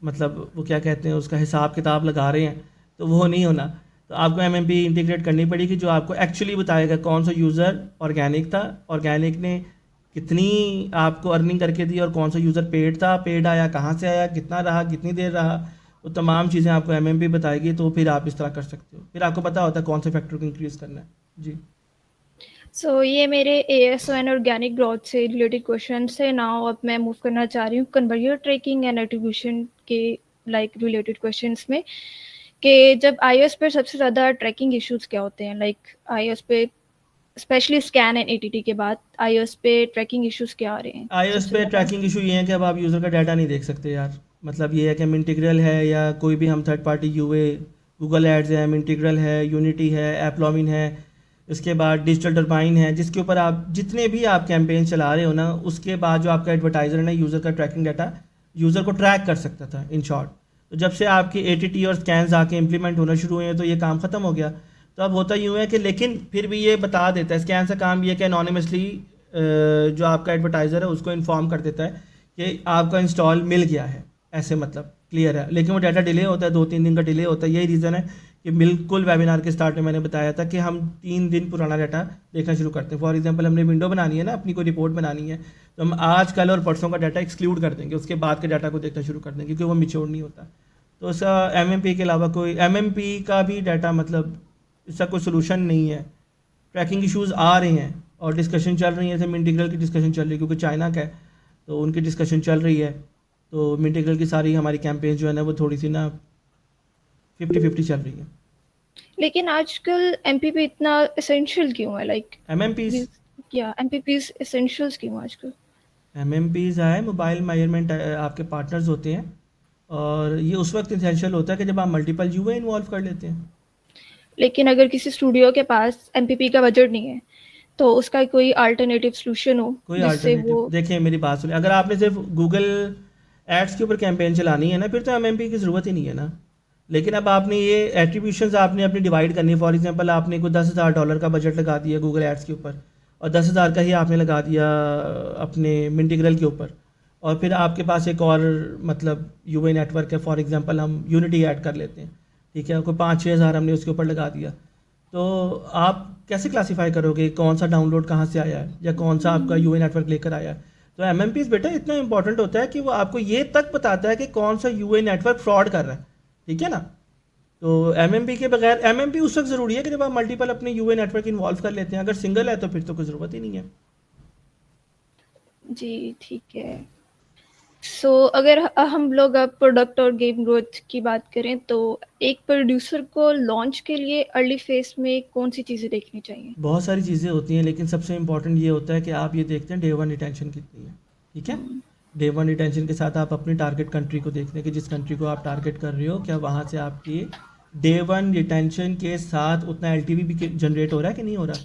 मतलब वो क्या कहते हैं उसका हिसाब किताब लगा रहे हैं, तो वो नहीं होना। तो आपको एमएमपी इंटीग्रेट करनी पड़ेगी, जो आपको एक्चुअली बताएगा कौन सा यूज़र ऑर्गेनिक था, ऑर्गेनिक ने कितनी आपको अर्निंग करके दी, और कौन सा यूज़र पेड था, पेड आया कहाँ से आया, कितना रहा, कितनी देर रहा। तो तमाम चीज़ें आपको एमएमपी बताएगी, तो फिर आप इस तरह कर सकते हो। फिर आपको पता होता है कौन से फैक्टर को इंक्रीज़ करना है। जी। सो ये मेरे एएसओ एंड ऑर्गेनिक ग्रोथ से रिलेटेड क्वेश्चन से। नाउ अब मैं मूव करना चाह रही हूँ कन्वर्जन ट्रैकिंग एंड एट्रीब्यूशन के लाइक रिलेटेड क्वेश्चंस में, कि जब आईओएस पर सबसे ज़्यादा ट्रैकिंग इश्यूज क्या होते हैं, लाइक आईओएस पे स्पेशली स्कैन एंड एटीटी के बाद आईओएस पे ट्रैकिंग इश्यूज क्या आ रहे हैं आईओएस सबसे पे ज़्यादा? ट्रैकिंग इशू ये है कि अब आप यूज़र का डाटा नहीं देख सकते यार। मतलब ये है कि हम इंटीग्रल है या कोई भी हम थर्ड पार्टी यूए गूगल एड्स है, इंटीग्रल है, यूनिटी है, एप्लॉमिन है, इसके बाद डिजिटल टरबाइन है, जिसके ऊपर आप जितने भी आप कैंपेन चला रहे हो ना, उसके बाद जो आपका एडवर्टाइजर है ना, यूज़र का ट्रैकिंग डाटा यूज़र को ट्रैक कर सकता था इन शॉर्ट। तो जब से आपकी एटीटी और स्कैन्स आके इम्प्लीमेंट होना शुरू हुए हैं तो ये काम ख़त्म हो गया। तो अब होता यूँ है कि लेकिन फिर भी ये बता देता है, स्कैन का काम ये कि अनोनिमसली जो आपका एडवर्टाइज़र है उसको इन्फॉर्म कर देता है कि आपका इंस्टॉल मिल गया है, ऐसे मतलब क्लियर है। लेकिन वो डाटा डिले होता है, 2-3 दिन का डिले होता है। यही रीज़न है कि बिल्कुल वेबिनार के स्टार्ट में मैंने बताया था कि हम 3 दिन पुराना डाटा देखना शुरू करते हैं। फॉर एग्जांपल हमने विंडो बनानी है ना, अपनी कोई रिपोर्ट बनानी है, तो हम आज कल और परसों का डाटा एक्सक्लूड कर देंगे, उसके बाद के डाटा को देखना शुरू कर देंगे क्योंकि वो मिच्योर नहीं होता। तो उसका एमएमपी के अलावा कोई एमएमपी का भी डाटा मतलब इसका कोई सोल्यूशन नहीं है। ट्रैकिंग इश्यूज़ आ रहे हैं और डिस्कशन चल रही है, जैसे मिंटीग्रल की डिस्कशन चल रही है क्योंकि चाइना का है तो उनकी डिस्कशन चल रही है। तो मिंटीग्रल की सारी हमारी कैंपेन जो है ना वो थोड़ी सी ना 50-50 चल रही है। लेकिन आजकल एमपीपी इतना एसेंशियल क्यों है? लाइक एमएमपीज़ या एमपीपीज एसेंशियल्स क्यों हैं आजकल? एमएमपीज़ है मोबाइल मेजरमेंट आपके पार्टनर्स होते हैं और ये उस वक्त इसेंशियल होता है कि जब आप मल्टीपल यूए इन्वॉल्व कर लेते हैं। लेकिन अगर किसी स्टूडियो के पास एमपीपी का बजट नहीं है, तो उसका कोई अल्टरनेटिव सॉल्यूशन हो कोई जिससे अल्टरनेटिव वो देखिए, मेरी बात सुनिए, अगर आपने सिर्फ गूगल एड्स के ऊपर कैंपेन चलानी है ना, फिर तो एमएमपी की ज़रूरत ही नहीं है ना। लेकिन अब आपने ये एट्रीब्यूशंस आपने अपनी डिवाइड करनी है। फॉर एग्जांपल आपने कोई $10,000 का बजट लगा दिया गूगल एड्स के ऊपर और 10,000 का ही आपने लगा दिया अपने मिंटीग्रल के ऊपर, और फिर आपके पास एक और मतलब यूए नेटवर्क है, फॉर एग्जांपल हम यूनिटी ऐड कर लेते हैं, ठीक है, कोई 5-6 हज़ार हमने उसके ऊपर लगा दिया। तो आप कैसे क्लासीफाई करोगे कौन सा डाउनलोड कहाँ से आया है या कौन सा आपका यूए नेटवर्क लेकर आया है? तो एमएमपीस बेटा इतना इंपॉर्टेंट होता है कि वो आपको ये तक बताता है कि कौन सा यूए नेटवर्क फ्रॉड कर रहा है, ठीक है ना। तो एमएमपी के बगैर एमएमपी उस वक्त ज़रूरी है कि जब आप मल्टीपल अपने यूए नेटवर्क इन्वॉल्व कर लेते हैं। अगर सिंगल है तो फिर तो कोई ज़रूरत ही नहीं है। जी ठीक है। सो अगर हम लोग अब प्रोडक्ट और गेम ग्रोथ की बात करें, तो एक प्रोड्यूसर को लॉन्च के लिए अर्ली फेज में कौन सी चीज़ें देखनी चाहिए? बहुत सारी चीज़ें होती हैं लेकिन सबसे इंपॉर्टेंट ये होता है कि आप ये देखते हैं डे वन रिटेंशन कितनी है, ठीक है। डे वन रिटेंशन के साथ आप अपनी टारगेट कंट्री को देखते हैं कि जिस कंट्री को आप टारगेट कर रहे हो क्या वहाँ से आपकी डे वन रिटेंशन के साथ उतना एलटीवी भी जनरेट हो रहा है कि नहीं हो रहा,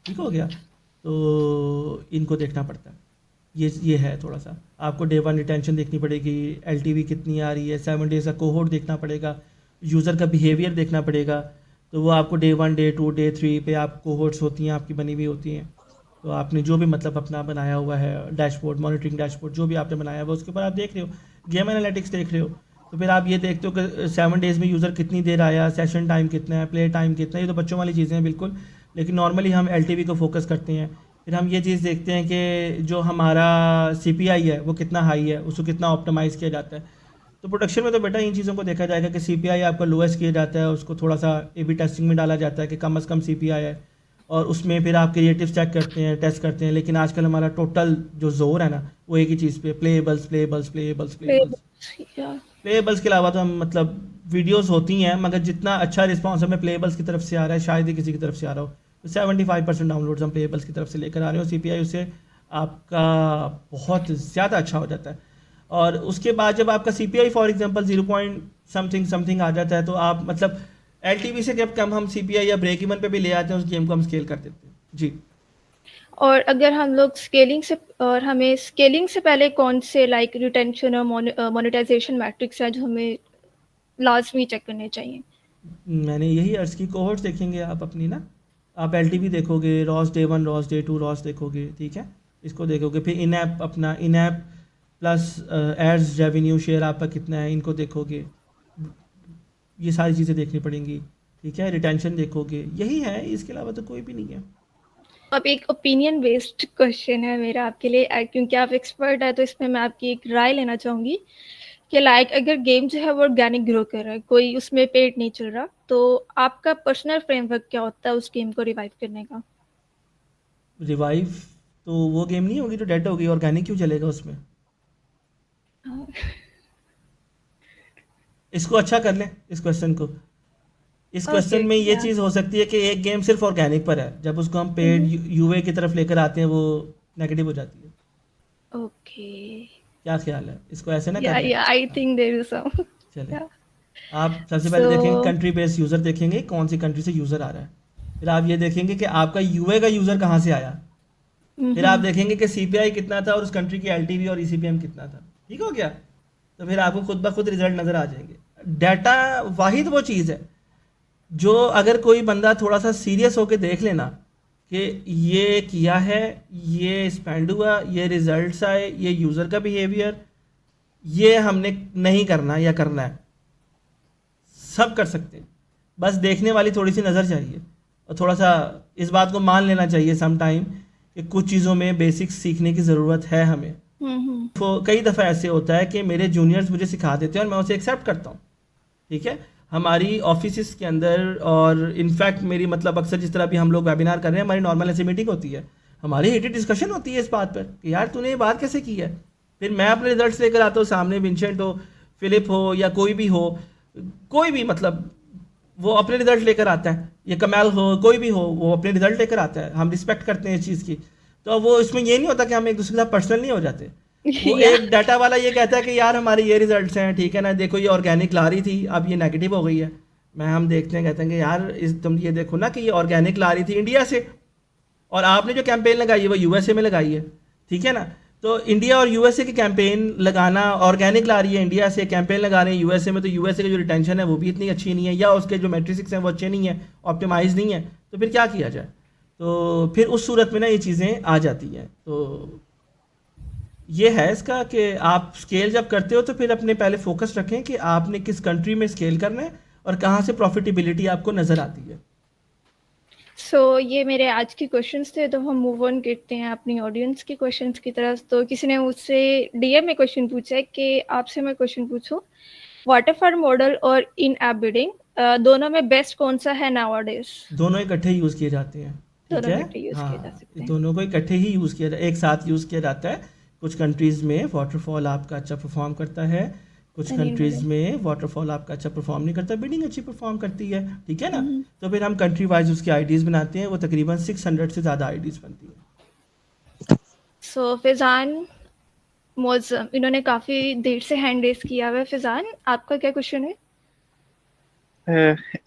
ठीक हो गया। तो इनको देखना पड़ता है। ये है थोड़ा सा, आपको डे वन रिटेंशन देखनी पड़ेगी, एलटीवी कितनी आ रही है, 7 डेज़ का कोहोर्ट देखना पड़ेगा, यूज़र का बिहेवियर देखना पड़ेगा। तो वो आपको day one, day two, day three पे आप कोहोर्ट्स होती हैं आपकी बनी हुई होती हैं। तो आपने जो भी मतलब अपना बनाया हुआ है डैशबोर्ड, मॉनिटरिंग डैशबोर्ड जो भी आपने बनाया हुआ है उसके ऊपर आप देख रहे हो, गेम एनालिटिक्स देख रहे हो। तो फिर आप ये देखते हो कि 7 डेज़ में यूज़र कितनी देर आया, सेशन टाइम कितना है, प्ले टाइम कितना है। ये तो बच्चों वाली चीज़ें हैं बिल्कुल, लेकिन नॉर्मली हम एलटीवी को फोकस करते हैं। फिर हम ये चीज़ देखते हैं कि जो हमारा सीपीआई है वो कितना हाई है, उसको कितना ऑप्टिमाइज़ किया जाता है। तो प्रोडक्शन में तो बेटा इन चीज़ों को देखा जाएगा कि सीपीआई आपका लोएस्ट किया जाता है, उसको थोड़ा सा ए-बी टेस्टिंग में डाला जाता है कि कम से कम सीपीआई है, और उसमें फिर आप क्रिएटिव चेक करते हैं, टेस्ट करते हैं। लेकिन आजकल हमारा टोटल जो जोर है ना वो एक ही चीज़ पे, प्लेबल्स प्लेबल्स प्लेबल्स प्लेबल्स। या प्लेबल्स के अलावा तो हम मतलब वीडियोस होती हैं, मगर जितना अच्छा रिस्पांस हमें प्लेबल्स की तरफ से आ रहा है शायद ही किसी की तरफ से आ रहा हो। तो 75% डाउनलोड्स हम प्लेबल्स की तरफ से लेकर आ रहे हो, सीपीआई उससे आपका बहुत ज़्यादा अच्छा हो जाता है। और उसके बाद जब आपका CPI for example 0 point something something आ जाता है तो आप मतलब एलटीवी से जब कम हम सीपीआई या ब्रेक इवन पे भी ले आते हैं, उस गेम को हम स्केल कर देते हैं जी। और अगर हम लोग स्केलिंग से और हमें स्केलिंग से पहले कौन से लाइक रिटेंशन और मोनेटाइजेशन मैट्रिक्स हैं जो हमें लाजमी चेक करने चाहिए? मैंने यही अर्ज़ की, कोहोर्ट्स देखेंगे आप अपनी ना, आप एलटीवी देखोगे, ROAS day one, ROAS day two, ROAS देखोगे, ठीक है, इसको देखोगे। फिर इन ऐप अपना in app plus ads revenue share आपका कितना है, इनको देखोगे। ये सारी चीज़ें देखनी पड़ेंगी, ठीक है, रिटेंशन देखोगे, यही है, इसके अलावा तो कोई भी नहीं है। अब एक ओपिनियन बेस्ड क्वेश्चन है मेरा आपके लिए, क्योंकि आप एक्सपर्ट है तो इसमें मैं आपकी एक राय लेना चाहूँगी कि लाइक अगर गेम जो है वो ऑर्गेनिक ग्रो कर रहा है, कोई उसमें पेड नहीं चल रहा, तो आपका पर्सनल फ्रेमवर्क क्या होता है उस गेम को रिवाइव करने का? रिवाइव तो वो गेम नहीं होगी जो डेड होगी, ऑर्गेनिक क्यों चलेगा उसमें? हाँ, इसको अच्छा कर लें इस क्वेश्चन को। इस ओके क्वेश्चन में ये या चीज़ हो सकती है कि एक गेम सिर्फ ऑर्गेनिक पर है, जब उसको हम पेड यूए की तरफ लेकर आते हैं वो नेगेटिव हो जाती है। ओके क्या ख्याल है, इसको ऐसे ना कर या लें? या आई हाँ, थिंक देयर इज सम चलें। या आप सबसे पहले देखेंगे सो कंट्री बेस्ड यूज़र देखेंगे कौन सी कंट्री से यूज़र आ रहा है। फिर आप ये देखेंगे कि आपका यूए का यूज़र कहाँ से आया। फिर आप देखेंगे कि सीपीआई कितना था और उस कंट्री की एलटीवी और ईसीपीएम कितना था। ठीक हो गया। तो फिर आपको खुद ब खुद रिजल्ट नज़र आ जाएंगे। डाटा वाहिद वो चीज़ है जो अगर कोई बंदा थोड़ा सा सीरियस होकर देख लेना कि ये किया है, ये स्पेंड हुआ, ये रिजल्ट्स आए, ये यूज़र का बिहेवियर, ये हमने नहीं करना या करना है, सब कर सकते हैं। बस देखने वाली थोड़ी सी नज़र चाहिए और थोड़ा सा इस बात को मान लेना चाहिए सम टाइम कि कुछ चीज़ों में बेसिक्स सीखने की ज़रूरत है हमें। तो कई दफ़ा ऐसे होता है कि मेरे जूनियर्स मुझे सिखा देते हैं और मैं उसे एक्सेप्ट करता हूँ। ठीक है। हमारी ऑफिस के अंदर और इनफैक्ट मेरी मतलब अक्सर जिस तरह भी हम लोग वेबिनार कर रहे हैं, हमारी नॉर्मल ऐसी मीटिंग होती है, हमारी हीटेड डिस्कशन होती है इस बात पर कि यार तूने ये बात कैसे की है। फिर मैं अपने रिजल्ट्स लेकर आता हूँ, सामने विंसेंट हो, फिलिप हो या कोई भी हो, कोई भी मतलब वो अपने रिजल्ट लेकर आता है, या कमाल हो, कोई भी हो, वो अपने रिजल्ट लेकर आता है। हम रिस्पेक्ट करते हैं इस चीज़ की। तो वो इसमें ये नहीं होता कि हम एक दूसरे के साथ पर्सनल नहीं हो जाते। वो या एक डाटा वाला ये कहता है कि यार हमारे ये रिजल्ट्स हैं, ठीक है ना, देखो ये ऑर्गेनिक ला रही थी, अब ये नेगेटिव हो गई है। मैं हम देखते हैं, कहते हैं कि यार इस तुम ये देखो ना कि ये ऑर्गेनिक ला रही थी इंडिया से, और आपने जो कैंपेन लगाई है वो यूएसए में लगाई है। ठीक है ना। तो इंडिया और यूएसए की कैंपेन लगाना, ऑर्गेनिक ला रही है इंडिया से, कैंपेन लगा रहे हैं यूएसए में, तो यूएसए की जो रिटेंशन है वो भी इतनी अच्छी नहीं है, या उसके जो मेट्रिक्स हैं वो अच्छे नहीं है, ऑप्टिमाइज नहीं है। तो फिर क्या किया जाए। तो फिर उस सूरत में ना ये चीज़ें आ जाती हैं। तो ये है इसका कि आप स्केल जब करते हो तो फिर अपने पहले फोकस रखें कि आपने किस कंट्री में स्केल करना है और कहाँ से प्रॉफिटेबिलिटी आपको नज़र आती है। सो ये मेरे आज के क्वेश्चंस थे, तो हम मूव ऑन करते हैं अपनी ऑडियंस के क्वेश्चंस की तरफ। तो किसी ने मुझसे डीएम में क्वेश्चन पूछा है कि आपसे मैं क्वेश्चन पूछूं, वाटरफॉल मॉडल और इन ऐप बिल्डिंग दोनों में बेस्ट कौन सा है नाउअडेज? दोनों इकट्ठे यूज़ किए जाते हैं। ठीक दोनों है। इकट्ठे यूज किए जा हाँ, सकते हैं। दोनों को इकट्ठे ही यूज़ किया एक साथ यूज़ किया जाता है। कुछ कंट्रीज़ में वाटरफॉल आपका अच्छा परफॉर्म करता है, कुछ एंड इन कंट्रीज़ बिल्डिंग। में वाटरफॉल आपका अच्छा परफॉर्म नहीं करता, बिल्डिंग अच्छी परफॉर्म करती है। ठीक है ना। तो फिर हम कंट्री वाइज उसकी आईडीज़ बनाते हैं, वो तकरीबन 600 से ज़्यादा आईडीज़ बनती हैं। सो फिजान मौजम, इन्होंने काफी देर से हैंड रेस किया हुआ है। फिजान, आपका क्या क्वेश्चन है?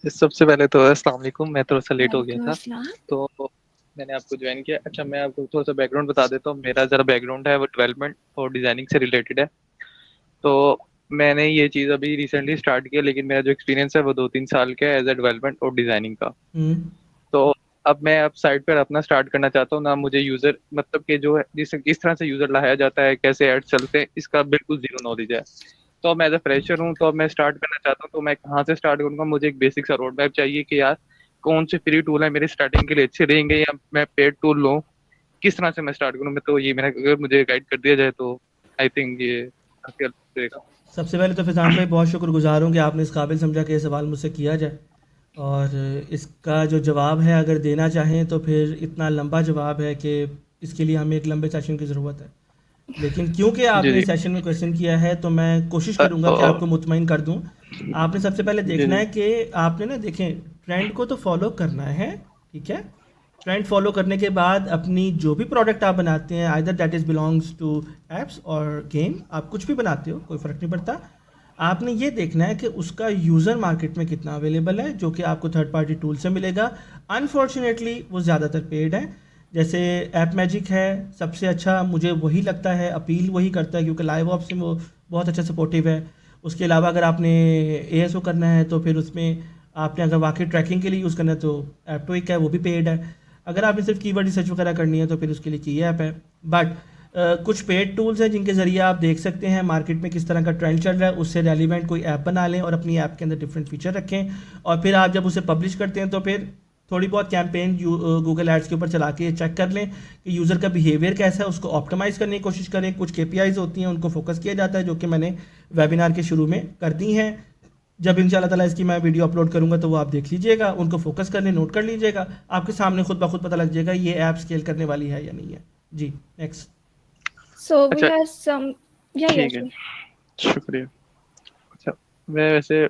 सबसे पहले तो अस्सलाम वालेकुम, मैं थोड़ा सा लेट हो गया वालेकुम था अस्सलाम। तो मैंने आपको ज्वाइन किया। अच्छा, मैं आपको थोड़ा सा बैकग्राउंड बता देता हूँ। मेरा ज़रा बैकग्राउंड है वो डेवलपमेंट और डिज़ाइनिंग से रिलेटेड है। तो मैंने ये चीज़ अभी रिसेंटली स्टार्ट किया, लेकिन मेरा जो एक्सपीरियंस है वो 2-3 साल का है एज ए डेवलपमेंट और डिज़ाइनिंग का। हम्म। तो अब मैं अब साइड पर अपना स्टार्ट करना चाहता हूँ ना। मुझे यूज़र मतलब कि जो है जिस किस तरह से यूज़र लाया जाता है, कैसे ऐड चलते हैं, इसका बिल्कुल जीरो नॉलेज है। तो अब मैं एज अ फ्रेशर हूँ, तो अब मैं स्टार्ट करना चाहता हूँ, तो मैं कहाँ से स्टार्ट करूँगा। मुझे एक बेसिक सा रोड मैप चाहिए कि यार कौन से फ्री टूल है मेरे स्टार्टिंग के लिए अच्छे रहेंगे, या मैं पेड टूल लूँ, किस तरह से मैं स्टार्ट करूँ। मैं तो ये मेरा अगर मुझे गाइड कर दिया जाए तो आई थिंक ये काफी हेल्प करेगा। सबसे पहले तो फैज़ान भाई बहुत शुक्रगुज़ार हूँ कि आपने इस काबिल समझा कि ये सवाल मुझसे किया जाए, और इसका जो जवाब है अगर देना चाहें तो फिर इतना लंबा जवाब है कि इसके लिए हमें एक लंबे सेशन की ज़रूरत है। लेकिन क्योंकि जी आपने जी। इस सेशन में क्वेश्चन किया है तो मैं कोशिश अ, करूंगा कि अ, आपको मुतमईन कर दूं। आपने सबसे पहले जी देखना जी है कि आपने ना देखें, ट्रेंड को तो फॉलो करना है। ठीक है। ट्रेंड फॉलो करने के बाद अपनी जो भी प्रोडक्ट आप बनाते हैं, either that is belongs to apps और गेम, आप कुछ भी बनाते हो कोई फ़र्क नहीं पड़ता। आपने ये देखना है कि उसका यूज़र मार्केट में कितना अवेलेबल है, जो कि आपको थर्ड पार्टी टूल से मिलेगा। अनफॉर्चुनेटली वो ज़्यादातर पेड है। जैसे ऐप मैजिक है सबसे अच्छा, मुझे वही लगता है, अपील वही करता है क्योंकि लाइव ऑप्स में वो बहुत अच्छा सपोर्टिव है। उसके अलावा अगर आपने एएसओ करना है तो फिर उसमें आपने अगर वाकई ट्रैकिंग के लिए यूज़ करना है तो एप्टोइक है, वो भी पेड है। अगर आपने सिर्फ कीवर्ड रिसर्च वगैरह करनी है तो फिर उसके लिए की ऐप है। बट कुछ पेड टूल्स हैं जिनके ज़रिए आप देख सकते हैं मार्केट में किस तरह का ट्रेंड चल रहा है, उससे रेलिवेंट कोई ऐप बना लें और अपनी ऐप के अंदर डिफरेंट फीचर रखें। और फिर आप जब उसे पब्लिश करते हैं तो फिर थोड़ी बहुत कैंपेन गूगल एड्स के ऊपर चला के चेक कर लें कि यूज़र का बिहेवियर कैसा है, उसको ऑप्टिमाइज़ करने की कोशिश करें। कुछ केपीआईज होती हैं उनको फोकस किया जाता है, जो कि मैंने वेबिनार के शुरू में कर दी हैं। जब इंशाल्लाह ताला इसकी मैं वीडियो अपलोड करूंगा तो वो आप देख लीजिएगा, उनको फोकस करने नोट कर लीजिएगा, आपके सामने खुद ब खुद पता लग जाएगा ये ऐप स्केल करने वाली है या नहीं है। जी, नेक्स्ट। सो वी अच्छा हैव सम। या ठीक है, शुक्रिया। अच्छा, मैं वैसे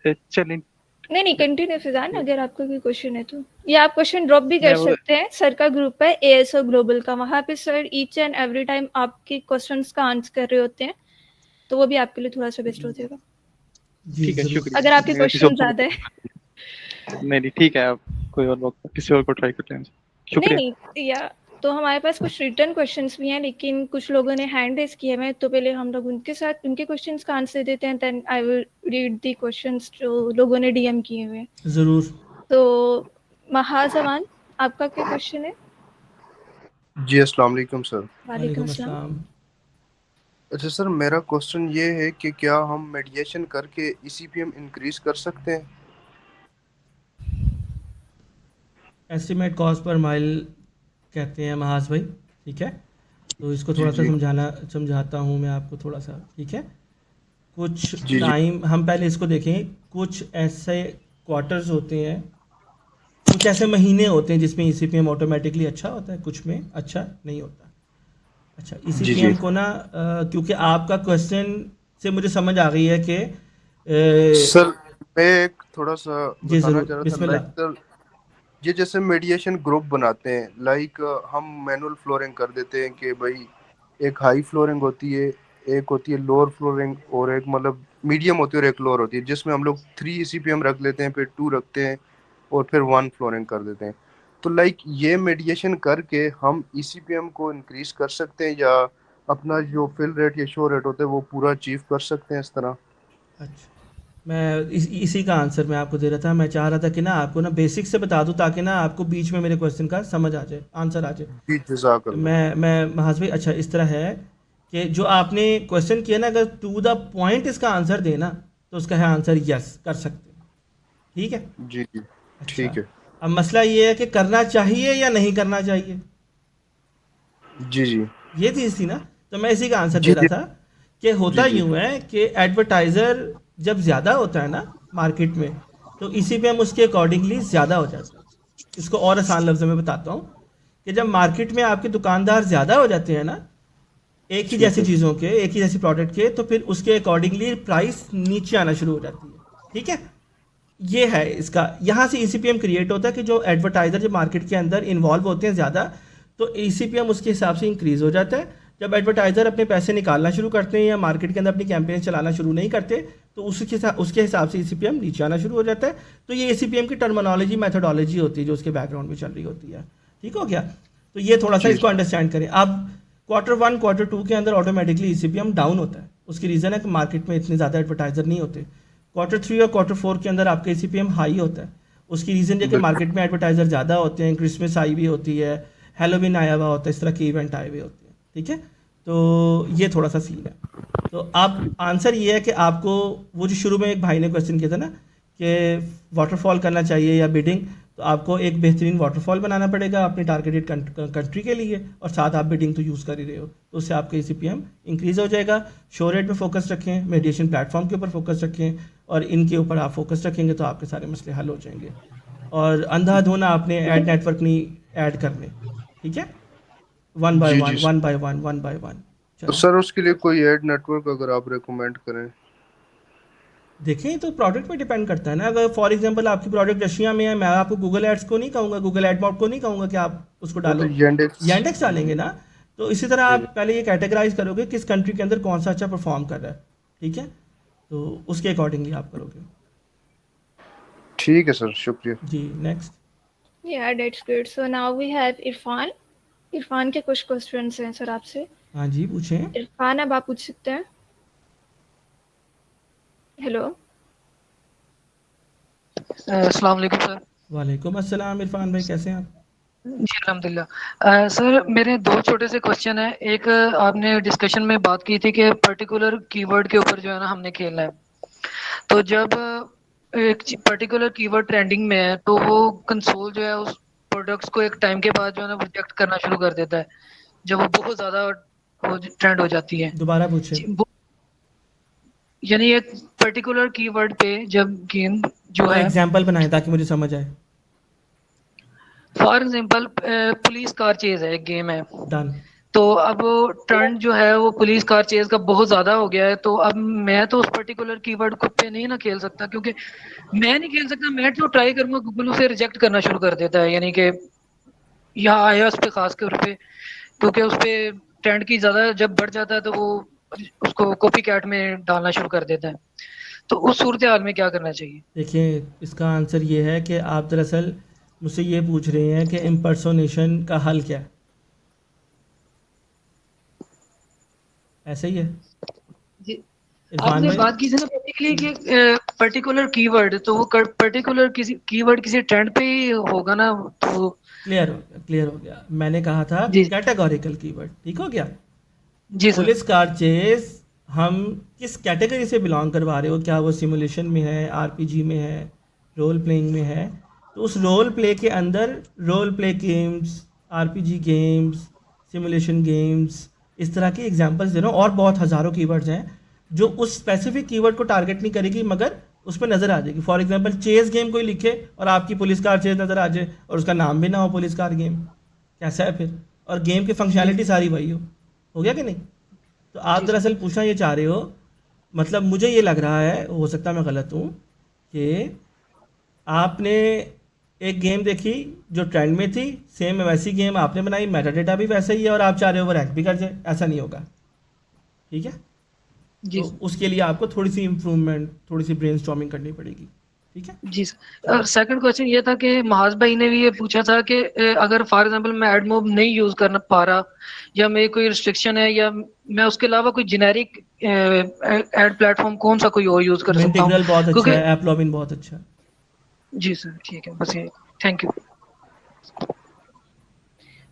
चलिए नहीं नहीं, कंटिन्यू फिजान, अगर आपका कोई क्वेश्चन है तो, या आप क्वेश्चन ड्रॉप भी कर मैं वो सकते हैं। सर का ग्रुप है एएसओ ग्लोबल का, वहाँ पे sir each and every time आपके क्वेश्चंस का आंसर कर रहे होते हैं, तो वो भी आपके लिए थोड़ा सा बेस्ट हो जाएगा। जी, ठीक है, ज़रूर। शुक्रिया। अगर आपके मैं किसी और क्वेश्चन को ज़्यादा है। नहीं, ठीक है, आप कोई और मौका किसी और को ट्राई करते हैं। नहीं, शुक्रिया। नहीं, या तो हमारे पास कुछ रिटन क्वेश्चंस भी हैं, लेकिन कुछ लोगों ने हैंड रेज़ किए हुए हैं, तो पहले हम लोग उनके साथ उनके क्वेश्चंस का आंसर देते हैं, then I will read the questions जो लोगों ने डीएम किए हुए हैं। ज़रूर। तो महाजवान, आपका क्या क्वेश्चन है? जी अस्सलाम वालेकुम सर। वालेकुम वालेकुम अस्सलाम। अस्सलाम। अच्छा सर, मेरा क्वेश्चन ये है कि क्या हम मेडिएशन करके ईसीपीएम इंक्रीज कर सकते हैं? एस्टिमेट कॉस्ट पर माइल कहते हैं महाज भाई, ठीक है? तो इसको जी थोड़ा सा जी समझाता हूँ मैं आपको थोड़ा सा, ठीक है? कुछ जी जी टाइम हम पहले इसको देखें। कुछ ऐसे क्वार्टर्स होते हैं, कुछ ऐसे महीने होते हैं जिसमें ईसीपीएम ऑटोमेटिकली अच्छा होता है, कुछ में अच्छा नहीं होता। अच्छा, जी जी ईसीपीएम को ना क्योंकि आपका क्वेश्चन से मुझे समझ आ गई है कि सर, मैं एक थोड़ा सा जी बताना ज़रूर, चाह रहा था, लाइक बिस्मिल्लाह। सर, ये जैसे मेडिएशन ग्रुप बनाते हैं, लाइक हम मैनुअल फ्लोरिंग कर देते हैं कि भाई एक हाई फ्लोरिंग होती है, एक होती है लोअर फ्लोरिंग, और एक मतलब मीडियम होती है और एक लोअर होती है, जिसमें हम लोग 3 ईसीपीएम रख लेते हैं, फिर 2 रखते हैं और फिर 1 फ्लोरिंग कर देते हैं। तो लाइक ये मेडिएशन करके हम ईसीपीएम को इंक्रीज कर सकते हैं, या अपना जो फिल रेट या शो रेट होता है वो पूरा अचीव कर सकते हैं इस तरह? अच्छा, मैं इसी का आंसर मैं आपको दे रहा था। मैं चाह रहा था कि ना आपको ना बेसिक से बता दूं, ताकि ना आपको बीच में मेरे क्वेश्चन का समझ आ जाए, आंसर आ जाए। जी जज़ाकल्लाह। मैं महाज भाई, अच्छा इस तरह है कि जो आपने क्वेश्चन किया ना, अगर टू द पॉइंट इसका आंसर देना तो उसका है आंसर यस, कर सकते हैं, ठीक है? जी जी अच्छा, ठीक है। अब मसला ये है कि करना चाहिए या नहीं करना चाहिए, जी जी ये चीज़ थी ना। तो मैं इसी का आंसर जी दे रहा जी था कि जी होता जी यूँ है कि एडवर्टाइज़र जब ज़्यादा होता है ना मार्केट में, तो इसी पे हम उसके अकॉर्डिंगली ज़्यादा हो जाता है। इसको और आसान लफ्ज़ों में बताता हूँ कि जब मार्केट में आपके दुकानदार ज़्यादा हो जाते हैं ना, एक ही ठीक जैसी है। चीज़ों के, एक ही जैसी प्रोडक्ट के, तो फिर उसके अकॉर्डिंगली प्राइस नीचे आना शुरू हो जाती है, ठीक है? ये है इसका, यहाँ से ईसीपीएम क्रिएट होता है कि जो एडवर्टाइज़र जो मार्केट के अंदर इन्वॉल्व होते हैं ज़्यादा, तो ईसीपीएम उसके हिसाब से इंक्रीज़ हो जाता है। जब एडवर्टाइज़र अपने पैसे निकालना शुरू करते हैं या मार्केट के अंदर अपनी कैंपेन चलाना शुरू नहीं करते, तो उसके हिसाब से ईसीपीएम नीचे आना शुरू हो जाता है। तो ये ईसीपीएम की टर्मिनोलॉजी, मैथडोलॉजी होती है जो उसके बैकग्राउंड में चल रही होती है। ठीक हो गया? तो ये थोड़ा सा जी इसको अंडरस्टैंड करें। अब क्वार्टर वन क्वार्टर टू के अंदर ऑटोमेटिकली ईसीपीएम डाउन होता है। उसकी रीज़न है कि मार्केट में इतने ज़्यादा एडवर्टाइज़र नहीं होते। क्वार्टर थ्री और क्वार्टर फोर के अंदर आपका ईसीपीएम हाई होता है। उसकी रीज़न ये कि बिल्कुल। मार्केट में एडवर्टाइज़र ज़्यादा होते हैं, क्रिसमस आई हुई होती है, हेलोविन आया हुआ होता है, इस तरह के इवेंट आए हुए होते हैं, ठीक है? तो ये थोड़ा सा सीन है। तो अब आंसर ये है कि आपको वो जो शुरू में एक भाई ने क्वेश्चन किया था ना कि वाटरफॉल करना चाहिए या बिडिंग, तो आपको एक बेहतरीन वाटरफॉल बनाना पड़ेगा अपनी टारगेटेड कंट्री के लिए, और साथ आप बिडिंग तो यूज़ कर ही रहे हो, तो उससे आपका ईसीपीएम इंक्रीज़ हो जाएगा। शो रेट पे फोकस रखें, मेडिएशन प्लेटफॉर्म के ऊपर फोकस रखें, और इनके ऊपर आप फोकस रखेंगे तो आपके सारे मसले हल हो जाएंगे। और अंधाधुंध आपने ऐड नेटवर्क नहीं ऐड करने, ठीक है? One by G one, G one by one, one by one. तो चलें, सर, उसके लिए कोई एड नेटवर्क अगर आप रेकमेंड करें? देखें तो प्रोडक्ट पे डिपेंड करता है ना। अगर फॉर एग्जांपल आपकी प्रोडक्ट रशिया में है, मैं आपको गूगल एड्स को नहीं कहूँगा, गूगल एडमॉड को नहीं कहूँगा कि आप उसको वो तो डालो, येंडेक्स। यांडेक्स डालेंगे ना। तो इसी तरह जी आप जी पहले ये कैटेगराइज करोगे किस कंट्री के अंदर कौन सा अच्छा परफॉर्म कर रहा है, ठीक है? तो उसके अकॉर्डिंगली आप करोगे। ठीक है सर, शुक्रिया। जी, next. Yeah, that's good. So now we have Irfan. Irfan के कुछ क्वेश्चंस हैं सर आपसे। हाँ जी, पूछें। इरफान, अब आप पूछ सकते हैं। हेलो। अस्सलाम वालेकुम सर। वालेकुम अस्सलाम इरफान भाई, कैसे हैं आप? जी अल्हम्दुलिल्लाह। सर, मेरे दो छोटे से क्वेश्चन हैं। एक, आपने डिस्कशन में बात की थी कि पर्टिकुलर कीवर्ड के ऊपर जो है ना हमने खेलना है। तो जब एक पर्टिकुलर कीवर्ड ट्रेंडिंग में है तो वो कंसोल जो है उस प्रोडक्ट्स को एक टाइम के बाद जो है ना रिजेक्ट करना शुरू कर देता है, जब वो बहुत ज़्यादा वो ट्रेंड हो जाती है। दोबारा पूछें। यानी एक पर्टिकुलर कीवर्ड पे जब गेम जो कोई है, एग्जांपल बनाएं ताकि मुझे समझ आए। For example police car chase है, एक गेम है। डन। तो अब ट्रेंड जो है वो पुलिस कार चेज का बहुत ज्यादा हो गया है। तो अब मैं तो उस पर्टिकुलर कीवर्ड को पे नहीं ना खेल सकता, क्योंकि मैं नहीं खेल सकता। मैं जो ट्राई करूंगा गूगल उसे रिजेक्ट करना शुरू कर देता है, यानी कि यहाँ आईओएस पे खास तौर पे, क्योंकि उस पे ट्रेंड की ज्यादा जब बढ़ जाता है तो वो उसको कॉपी कैट में डालना शुरू कर देता है। तो उस सूरत हाल में क्या करना चाहिए? देखिए, इसका आंसर ये है कि आप दरअसल मुझसे ये पूछ रहे हैं कि इम्पर्सोनेशन का हल क्या है, ऐसा ही है जी, इरफान आपने भाई? बात की थी ना बेसिकली कि पर्टिकुलर कीवर्ड, तो वो पर्टिकुलर किसी कीवर्ड किसी ट्रेंड पे ही होगा ना, तो क्लियर हो गया, क्लियर हो गया। मैंने कहा था जी कैटेगोरिकल कीवर्ड, ठीक हो गया। जी सर। पुलिस कार चेस हम किस कैटेगरी से बिलोंग करवा रहे हो, क्या वो सिमुलेशन में है, आरपीजी में है, रोल प्लेइंग में है? तो उस रोल प्ले के अंदर role play games, RPG games, simulation games, इस तरह के एग्जांपल्स दे रहा हूँ, और बहुत हज़ारों कीवर्ड्स हैं जो उस स्पेसिफिक कीवर्ड को टारगेट नहीं करेगी, मगर उस पर नज़र आ जाएगी। फॉर एग्जांपल चेस गेम कोई लिखे और आपकी पुलिस कार चेस नज़र आ जाए और उसका नाम भी ना हो पुलिस कार गेम, कैसा है फिर? और गेम की जी फंक्शनैलिटी सारी वही हो गया कि नहीं? तो आप जी सर। दरअसल पूछना ये चाह रहे हो, मतलब मुझे ये लग रहा है, हो सकता है मैं गलत हूँ, कि आपने एक गेम देखी जो ट्रेंड में थी, सेम वैसी गेम आपने बनाई, मेटा डेटा भी वैसा ही है, और आप चाह रहे हो वो रैंक भी कर जाए। ऐसा नहीं होगा, ठीक है? जी तो सर। उसके लिए आपको थोड़ी सी इम्प्रूवमेंट, थोड़ी सी ब्रेनस्टॉर्मिंग करनी पड़ेगी, ठीक है? जी सर। सेकंड क्वेश्चन ये था कि महाज भाई ने भी ये पूछा था कि अगर फॉर एग्जांपल मैं एडमोब नहीं यूज कर पा रहा, या मेरी कोई रिस्ट्रिक्शन है, या मैं उसके अलावा कोई जेनेरिक एड प्लेटफॉर्म कौन सा कोई और यूज कर सकता हूँ, मिंटिग्रल बहुत अच्छा क्योंकि है, एप्लॉबिन बहुत अच्छा है। जी सर ठीक है, बस ये, थैंक यू।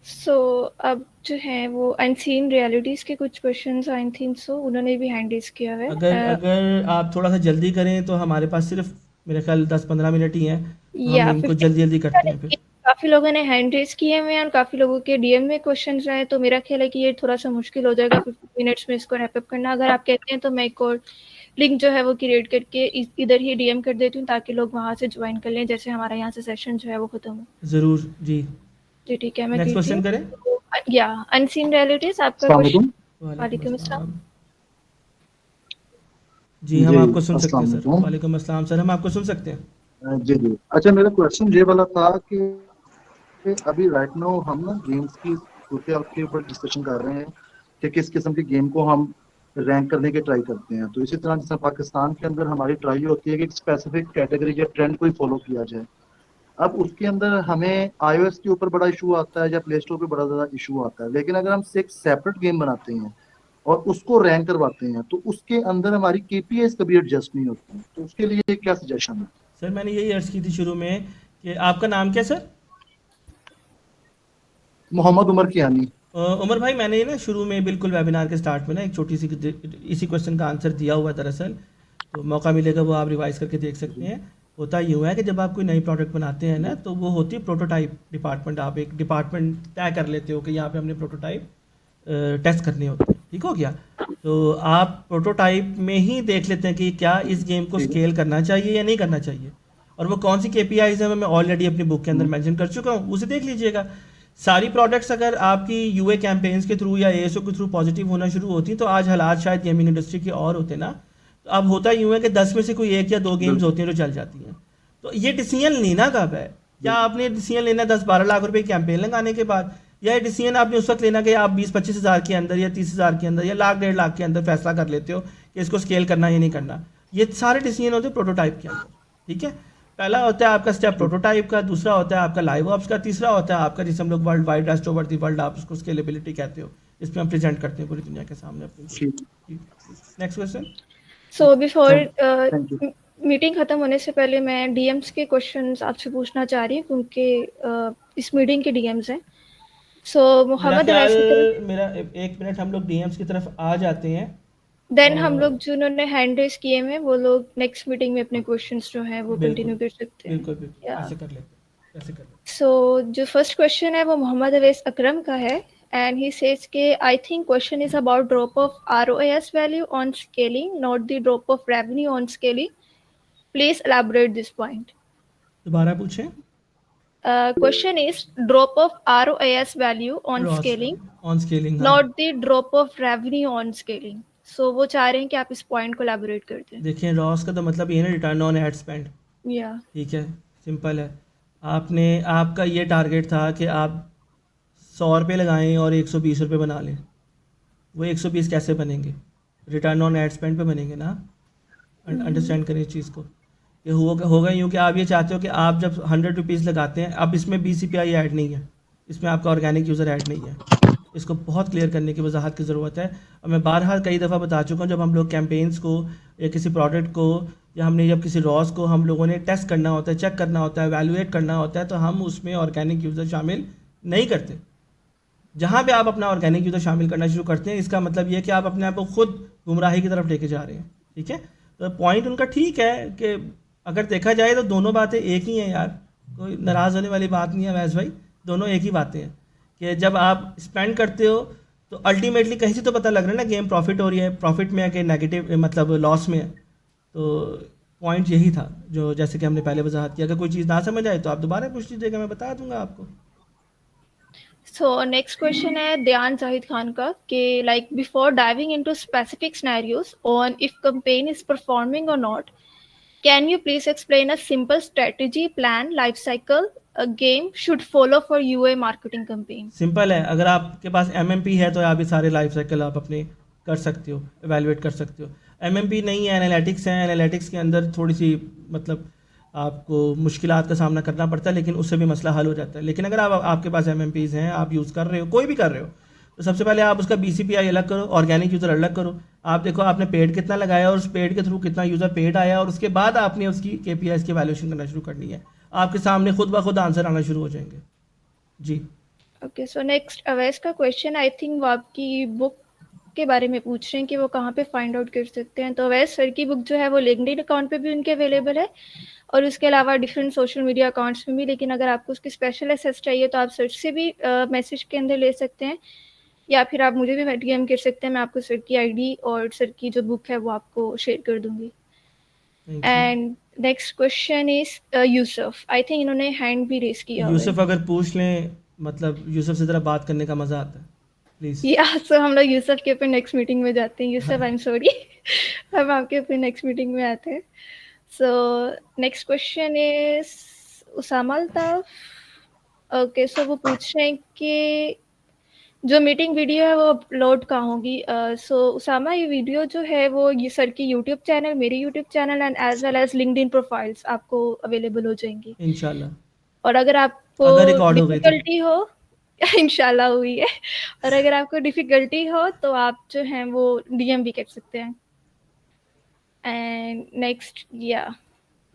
सो अब जो है वो अनसीन रियलिटीज़ के कुछ क्वेश्चंस आई थिंक सो उन्होंने भी हैंड रेज़ किया है। अगर अगर आप थोड़ा सा जल्दी करें तो हमारे पास सिर्फ मेरे ख्याल 10-15 मिनट ही हैं, तो हम या इनको 15 जल्दी जल्दी करते हैं फिर। काफ़ी लोगों ने हैंड रेज़ किए हुए हैं और काफ़ी लोगों के डीएम में क्वेश्चंस रहे, तो मेरा ख्याल है कि ये थोड़ा-सा मुश्किल हो जाएगा 15 मिनट्स में इसको रैप अप करना। अगर आप कहते हैं तो मैं एक और लिंक जो है वो क्रिएट करके इधर ही डीएम कर देती हूँ ताकि लोग वहाँ से ज्वाइन कर लें, जैसे हमारा यहाँ से सेशन जो है वो खत्म हो। ज़रूर जी। जी ठीक है, मैं नेक्स्ट कहती क्वेश्चन हूँ। करें। तो या अनसीन रियलिटीज़ आपका अस्सलाम क्वेश्चन। वालेकुम। वालेकुम वालेकुम अस्सलाम। अस्सलाम। जी हम जी, आपको सुन सकते अस्सलाम हैं सर। वालेकुम। वालेकुम अस्सलाम सर, हम आपको सुन सकते हैं। जी जी, अच्छा मेरा क्वेश्चन ये वाला था कि अभी राइट नाउ हम ना गेम्स की सूरत के ऊपर डिस्कशन कर रहे हैं कि किस किस्म की गेम को हम रैंक करने के ट्राई करते हैं। तो इसी तरह जैसे पाकिस्तान के अंदर हमारी ट्राई होती है कि एक स्पेसिफिक कैटेगरी या ट्रेंड को ही फॉलो किया जाए। अब उसके अंदर हमें iOS के ऊपर बड़ा इशू आता है या प्ले स्टोर पे बड़ा ज़्यादा इशू आता है, लेकिन अगर हम एक सेपरेट गेम बनाते हैं और उसको रैंक करवाते हैं तो उसके अंदर हमारी केपीआईज कभी एडजस्ट नहीं होती। तो उसके लिए क्या सजेशन है? सर मैंने यही अर्ज़ की थी शुरू में कि आपका नाम क्या है सर? मोहम्मद उमर कियानी। उमर भाई, मैंने ना शुरू में बिल्कुल वेबिनार के स्टार्ट में ना एक छोटी सी इसी क्वेश्चन का आंसर दिया हुआ है दरअसल, तो मौका मिलेगा वो आप रिवाइज करके देख सकते हैं। होता यूँ है कि जब आप कोई नई प्रोडक्ट बनाते हैं ना, तो वो होती है प्रोटोटाइप डिपार्टमेंट। आप एक डिपार्टमेंट तय कर लेते हो कि यहाँ पे हमने प्रोटोटाइप टेस्ट करने होते हैं, ठीक हो गया? तो आप प्रोटोटाइप में ही देख लेते हैं कि क्या इस गेम को स्केल करना चाहिए या नहीं करना चाहिए, और वो कौन सी केपीआईज है मैं ऑलरेडी अपनी बुक के अंदर मेंशन कर चुका हूँ, उसे देख लीजिएगा। सारी प्रोडक्ट्स अगर आपकी यूए कैंपेन्स के थ्रू या एएसओ के थ्रू पॉजिटिव होना शुरू होती, तो आज हालात शायद गेमिंग इंडस्ट्री के और होते ना। तो अब होता यूँ है कि 10 में से कोई 1 या 2 गेम्स होती हैं जो चल जाती हैं। तो ये डिसीजन लेना कब है? क्या आपने डिसीजन लेना 10-12 लाख रुपए की कैंपेन लगाने के बाद, या ये डिसीजन आपने उस वक्त लेना कि आप 20-25 हज़ार के अंदर या 30 हज़ार के अंदर या लाख 1.5 लाख के अंदर फैसला कर लेते हो कि इसको स्केल करना या नहीं करना? ये सारे डिसीजन होते हैं प्रोटोटाइप के अंदर, ठीक है? पहला होता है आपका स्टेप प्रोटोटाइप का, दूसरा होता है आपका लाइव ऑप्स का, तीसरा होता है आपका जिसे हम लोग world wide rest over the world आप उसको स्केलेबिलिटी कहते हो, इसमें हम प्रेजेंट करते हैं पूरी दुनिया के सामने अपनी। Next question. So before thank you. Meeting खत्म होने से पहले मैं डीएम्स के क्वेश्चंस आपसे पूछना चाह रही हूँ क्योंकि इस मीटिंग के डीएम्स हैं। सो मेरा मोहम्मद ख्याल, अवैस की तरफ, मेरा एक मिनट, हम लोग डीएम्स की तरफ आ जाते हैं। देन हम लोग जिन्होंने हैंड रेज किए हैं वो लोग नेक्स्ट मीटिंग में अपने क्वेश्चंस जो हैं वो बिल्कुल कंटिन्यू कर सकते हैं। बिल्कुल बिल्कुल, या ऐसे कर लेते हैं, ऐसे कर लेते सो जो फर्स्ट क्वेश्चन है वो मोहम्मद अवैस अकरम का है, एंड ही सेज के I think question is about drop of ROAS value on scaling, not the drop of revenue on scaling. Please elaborate this point. हैं। दोबारा पूछें। Question is drop of ROAS value on Ross scaling, on scaling, हाँ। not the drop of revenue on scaling. So वो चाह रहे हैं कि आप इस पॉइंट को elaborate कर दें। देखिए, रॉस का तो मतलब ये है ना, रिटर्न ऑन एड स्पेंड, या ठीक है? सिंपल है। आपने, आपका ये टारगेट था कि आप 100 रुपये लगाएं और 120 रुपये बना लें। वो 120 कैसे बनेंगे? रिटर्न ऑन एड स्पेंड पे बनेंगे ना। अंडरस्टैंड करें इस चीज़ को। ये होगा यूँ कि आप ये चाहते हो कि आप जब 100 रुपीज़ लगाते हैं, अब इसमें BCPI ऐड नहीं है, इसमें आपका ऑर्गेनिक यूज़र ऐड नहीं है। इसको बहुत क्लियर करने की वजाहत की ज़रूरत है। और मैं बारहा कई दफ़ा बता चुका हूँ, जब हम लोग कैंपेन्स को या किसी प्रोडक्ट को या हमने जब किसी रॉस को हम लोगों ने टेस्ट करना होता है, चेक करना होता है, वैल्यूएट करना होता है, तो हम उसमें ऑर्गेनिक यूज़र शामिल नहीं करते। जहाँ पे आप अपना ऑर्गेनिक यूज़र शामिल करना शुरू करते हैं, इसका मतलब ये है कि आप अपने आप को खुद गुमराही की तरफ लेके जा रहे हैं। ठीक है, तो पॉइंट उनका ठीक है कि अगर देखा जाए तो दोनों बातें एक ही हैं यार, कोई नाराज़ होने वाली बात नहीं है वैस भाई, दोनों एक ही बातें हैं कि जब आप स्पेंड करते हो तो अल्टीमेटली कहीं से तो पता लग रहा है ना गेम प्रॉफिट हो रही है, प्रॉफिट में है कि नेगेटिव मतलब लॉस में है। तो पॉइंट यही था जो जैसे कि हमने पहले वजाहत किया। अगर कोई चीज़ ना समझ आए तो आप दोबारा पूछ लीजिएगा, मैं बता दूंगा आपको। सो नेक्स्ट क्वेश्चन है दयान जाहिद खान का कि like before diving into specific scenarios on if campaign is performing और not, can you please explain a simple strategy plan life cycle a game should follow for UA marketing campaign? Simple है, अगर आपके पास MMP है तो आप ये सारे life cycle आप अपने कर सकते हो, एवेलुएट कर सकते हो। MMP नहीं है, एनालिटिक्स है, एनालिटिक्स के अंदर थोड़ी सी मतलब आपको मुश्किलात का सामना करना पड़ता है, लेकिन उससे भी मसला हल हो जाता है। लेकिन अगर आपके पास MMPs हैं, आप यूज़ कर रहे हो, कोई भी कर रहे हो, तो सबसे पहले आप उसका BCPI अलग करो, ऑर्गेनिक यूज़र अलग करो। आप देखो आपने पेड कितना लगाया और उस पेड के थ्रू कितना यूज़र पेड आया, और उसके बाद आपने उसकी KPIs की वैल्यूएशन करना शुरू करनी है। आपके सामने खुद ब खुद आंसर आना शुरू हो जाएंगे जी। ओके, सो नेक्स्ट अवैस का क्वेश्चन, आई थिंक वो आपकी बुक के बारे में पूछ रहे हैं कि वो कहाँ पे फाइंड आउट कर सकते हैं। तो अवैस सर की बुक जो है वो लिंक्डइन अकाउंट पे भी उनके अवेलेबल है और उसके अलावा डिफरेंट सोशल मीडिया अकाउंट्स में भी। लेकिन अगर आपको उसकी स्पेशल एक्सेस चाहिए तो आप सर्च से भी मैसेज के अंदर ले सकते हैं, या फिर आप मुझे भी DM कर सकते हैं। मैं आपको सर की ID और सर की जो बुक है वो आपको शेयर कर दूंगी। And next question is Yusuf, I think इन्होंने हैंड भी रेस किया हुआ है। यूसुफ अगर पूछ लें, मतलब यूसुफ से ज़रा बात करने का मज़ा आता है, प्लीज़। या सो हम लोग यूसुफ के ऊपर नेक्स्ट मीटिंग में जाते हैं। यूसुफ आई एम सॉरी, हम आपके ऊपर नेक्स्ट मीटिंग में आते हैं। So next question is Usama Altaf. Okay, so वो पूछ रहे हैं कि जो मीटिंग वीडियो है वो अपलोड कहाँ होगी। सो उसामा, ये वीडियो जो है वो ये सर की यूट्यूब चैनल, मेरे YouTube channel and as well as LinkedIn profiles आपको अवेलेबल हो जाएंगी इंशाल्लाह। और अगर आपको अगर रिकॉर्ड हो गई तो डिफिकल्टी हो इंशाल्लाह हुई है, और अगर आपको डिफिकल्टी हो तो आप जो हैं वो DM भी कर सकते हैं। एंड नेक्स्ट या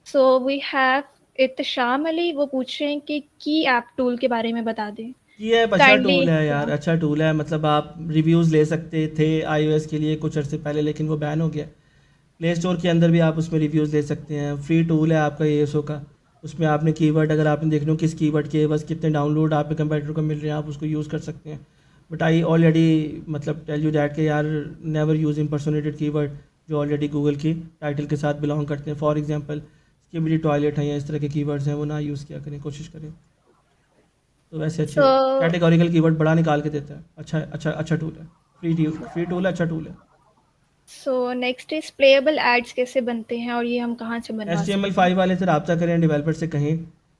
so we have Itsham Ali, वो पूछ रहे हैं कि की ऐप टूल के बारे में बता दें। ये अच्छा Kindly, टूल है यार, yeah. अच्छा टूल है। मतलब आप रिव्यूज़ ले सकते थे iOS के लिए कुछ अर्से पहले, लेकिन वो बैन हो गया। प्ले स्टोर के अंदर भी आप उसमें रिव्यूज़ ले सकते हैं। फ्री टूल है आपका ASO का, उसमें आपने कीवर्ड अगर आपने देखना हो किस कीवर्ड के बस कितने डाउनलोड आप कंप्यूटर को मिल रहे हैं, आप उसको यूज़ कर सकते हैं। बट आई ऑलरेडी मतलब टेल यू दैट कि यार नेवर यूज़ इम्पर्सोनेटेड कीवर्ड जो ऑलरेडी गूगल की टाइटल के साथ बिलोंग करते हैं। फॉर एग्जांपल स्किबिडी टॉयलेट है या इस तरह के कीवर्ड्स हैं, वो ना यूज़ किया करें, कोशिश करें। तो वैसे अच्छे कैटेगोरिकल कीवर्ड बड़ा निकाल के देता है। अच्छा टूल है, फ्री टूल है, अच्छा टूल है। So next is playable ads कैसे बनते हैं और ये हम कहाँ से बनवा सकते हैं? HTML5 वाले से रब्ता करें, डेवलपर से कहें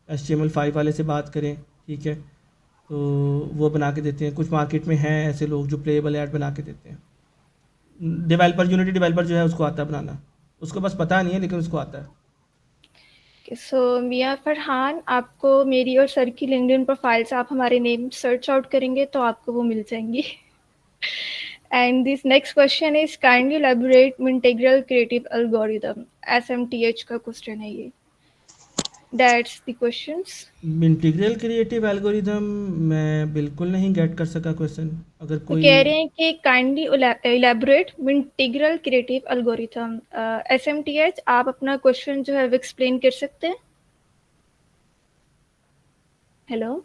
HTML5 वाले से बात करें, ठीक है, तो वो बना के देते हैं। कुछ मार्केट में हैं ऐसे लोग जो प्लेएबल ऐड बना के देते हैं। डेवलपर, यूनिटी डेवलपर जो है उसको आता है बनाना, उसको बस पता नहीं है लेकिन उसको आता है। सो मियां फरहान, आपको मेरी और सर की लिंक्डइन प्रोफाइल्स आप हमारे नेम सर्च आउट करेंगे तो आपको वो मिल जाएंगी। And this next question is kindly elaborate integral creative algorithm, SMTH का क्वेश्चन है ये। That's the questions. Integral creative algorithm मैं बिल्कुल नहीं गेट कर सका क्वेश्चन। अगर कोई कह रहे हैं कि kindly elaborate integral creative algorithm, SMTH। आप अपना क्वेश्चन जो है वो एक्सप्लेन कर सकते हैं? Hello,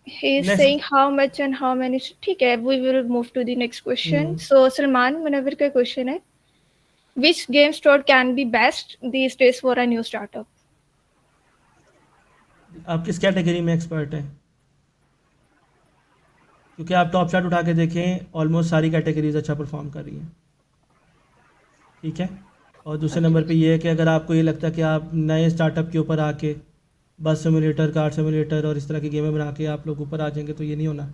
he is Next. saying how much and how many. ठीक है, we will move to the next question. So Salman Munawwar का क्वेश्चन है, which game store can be best these days for a new startup? आप किस category में expert हैं? क्योंकि आप टॉप चार्ट उठा के देखें, ऑलमोस्ट सारी कैटेगरीज अच्छा परफॉर्म कर रही हैं, ठीक है। और दूसरे नंबर पे ये है कि अगर आपको ये लगता है कि आप नए स्टार्टअप के ऊपर आके बस सिमुलेटर, कार सिमुलेटर और इस तरह की गेमें बना के आप लोग ऊपर आ जाएंगे, तो ये नहीं होना।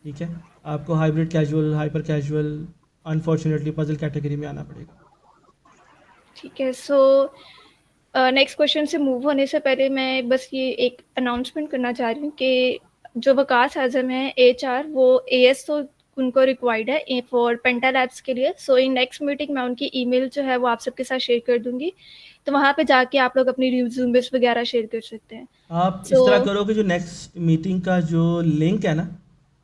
ठीक है, आपको hybrid casual, hyper casual, unfortunately puzzle category में आना पड़ेगा। ठीक है। सो नेक्स्ट क्वेश्चन से मूव होने से पहले मैं बस ये एक अनाउंसमेंट करना चाह रही हूँ कि जो वकास आजम है HR, वो AS तो उनको रिक्वायर्ड है फॉर पेंटा लैब्स के लिए। सो इन नेक्स्ट मीटिंग मैं उनकी ईमेल जो है वो आप सबके साथ शेयर कर दूंगी, तो वहाँ पे जाके आप लोग अपनी रिज्यूमेस वगैरह शेयर कर सकते हैं। आप इस So, तरह करो कि जो नेक्स्ट मीटिंग का जो लिंक है ना,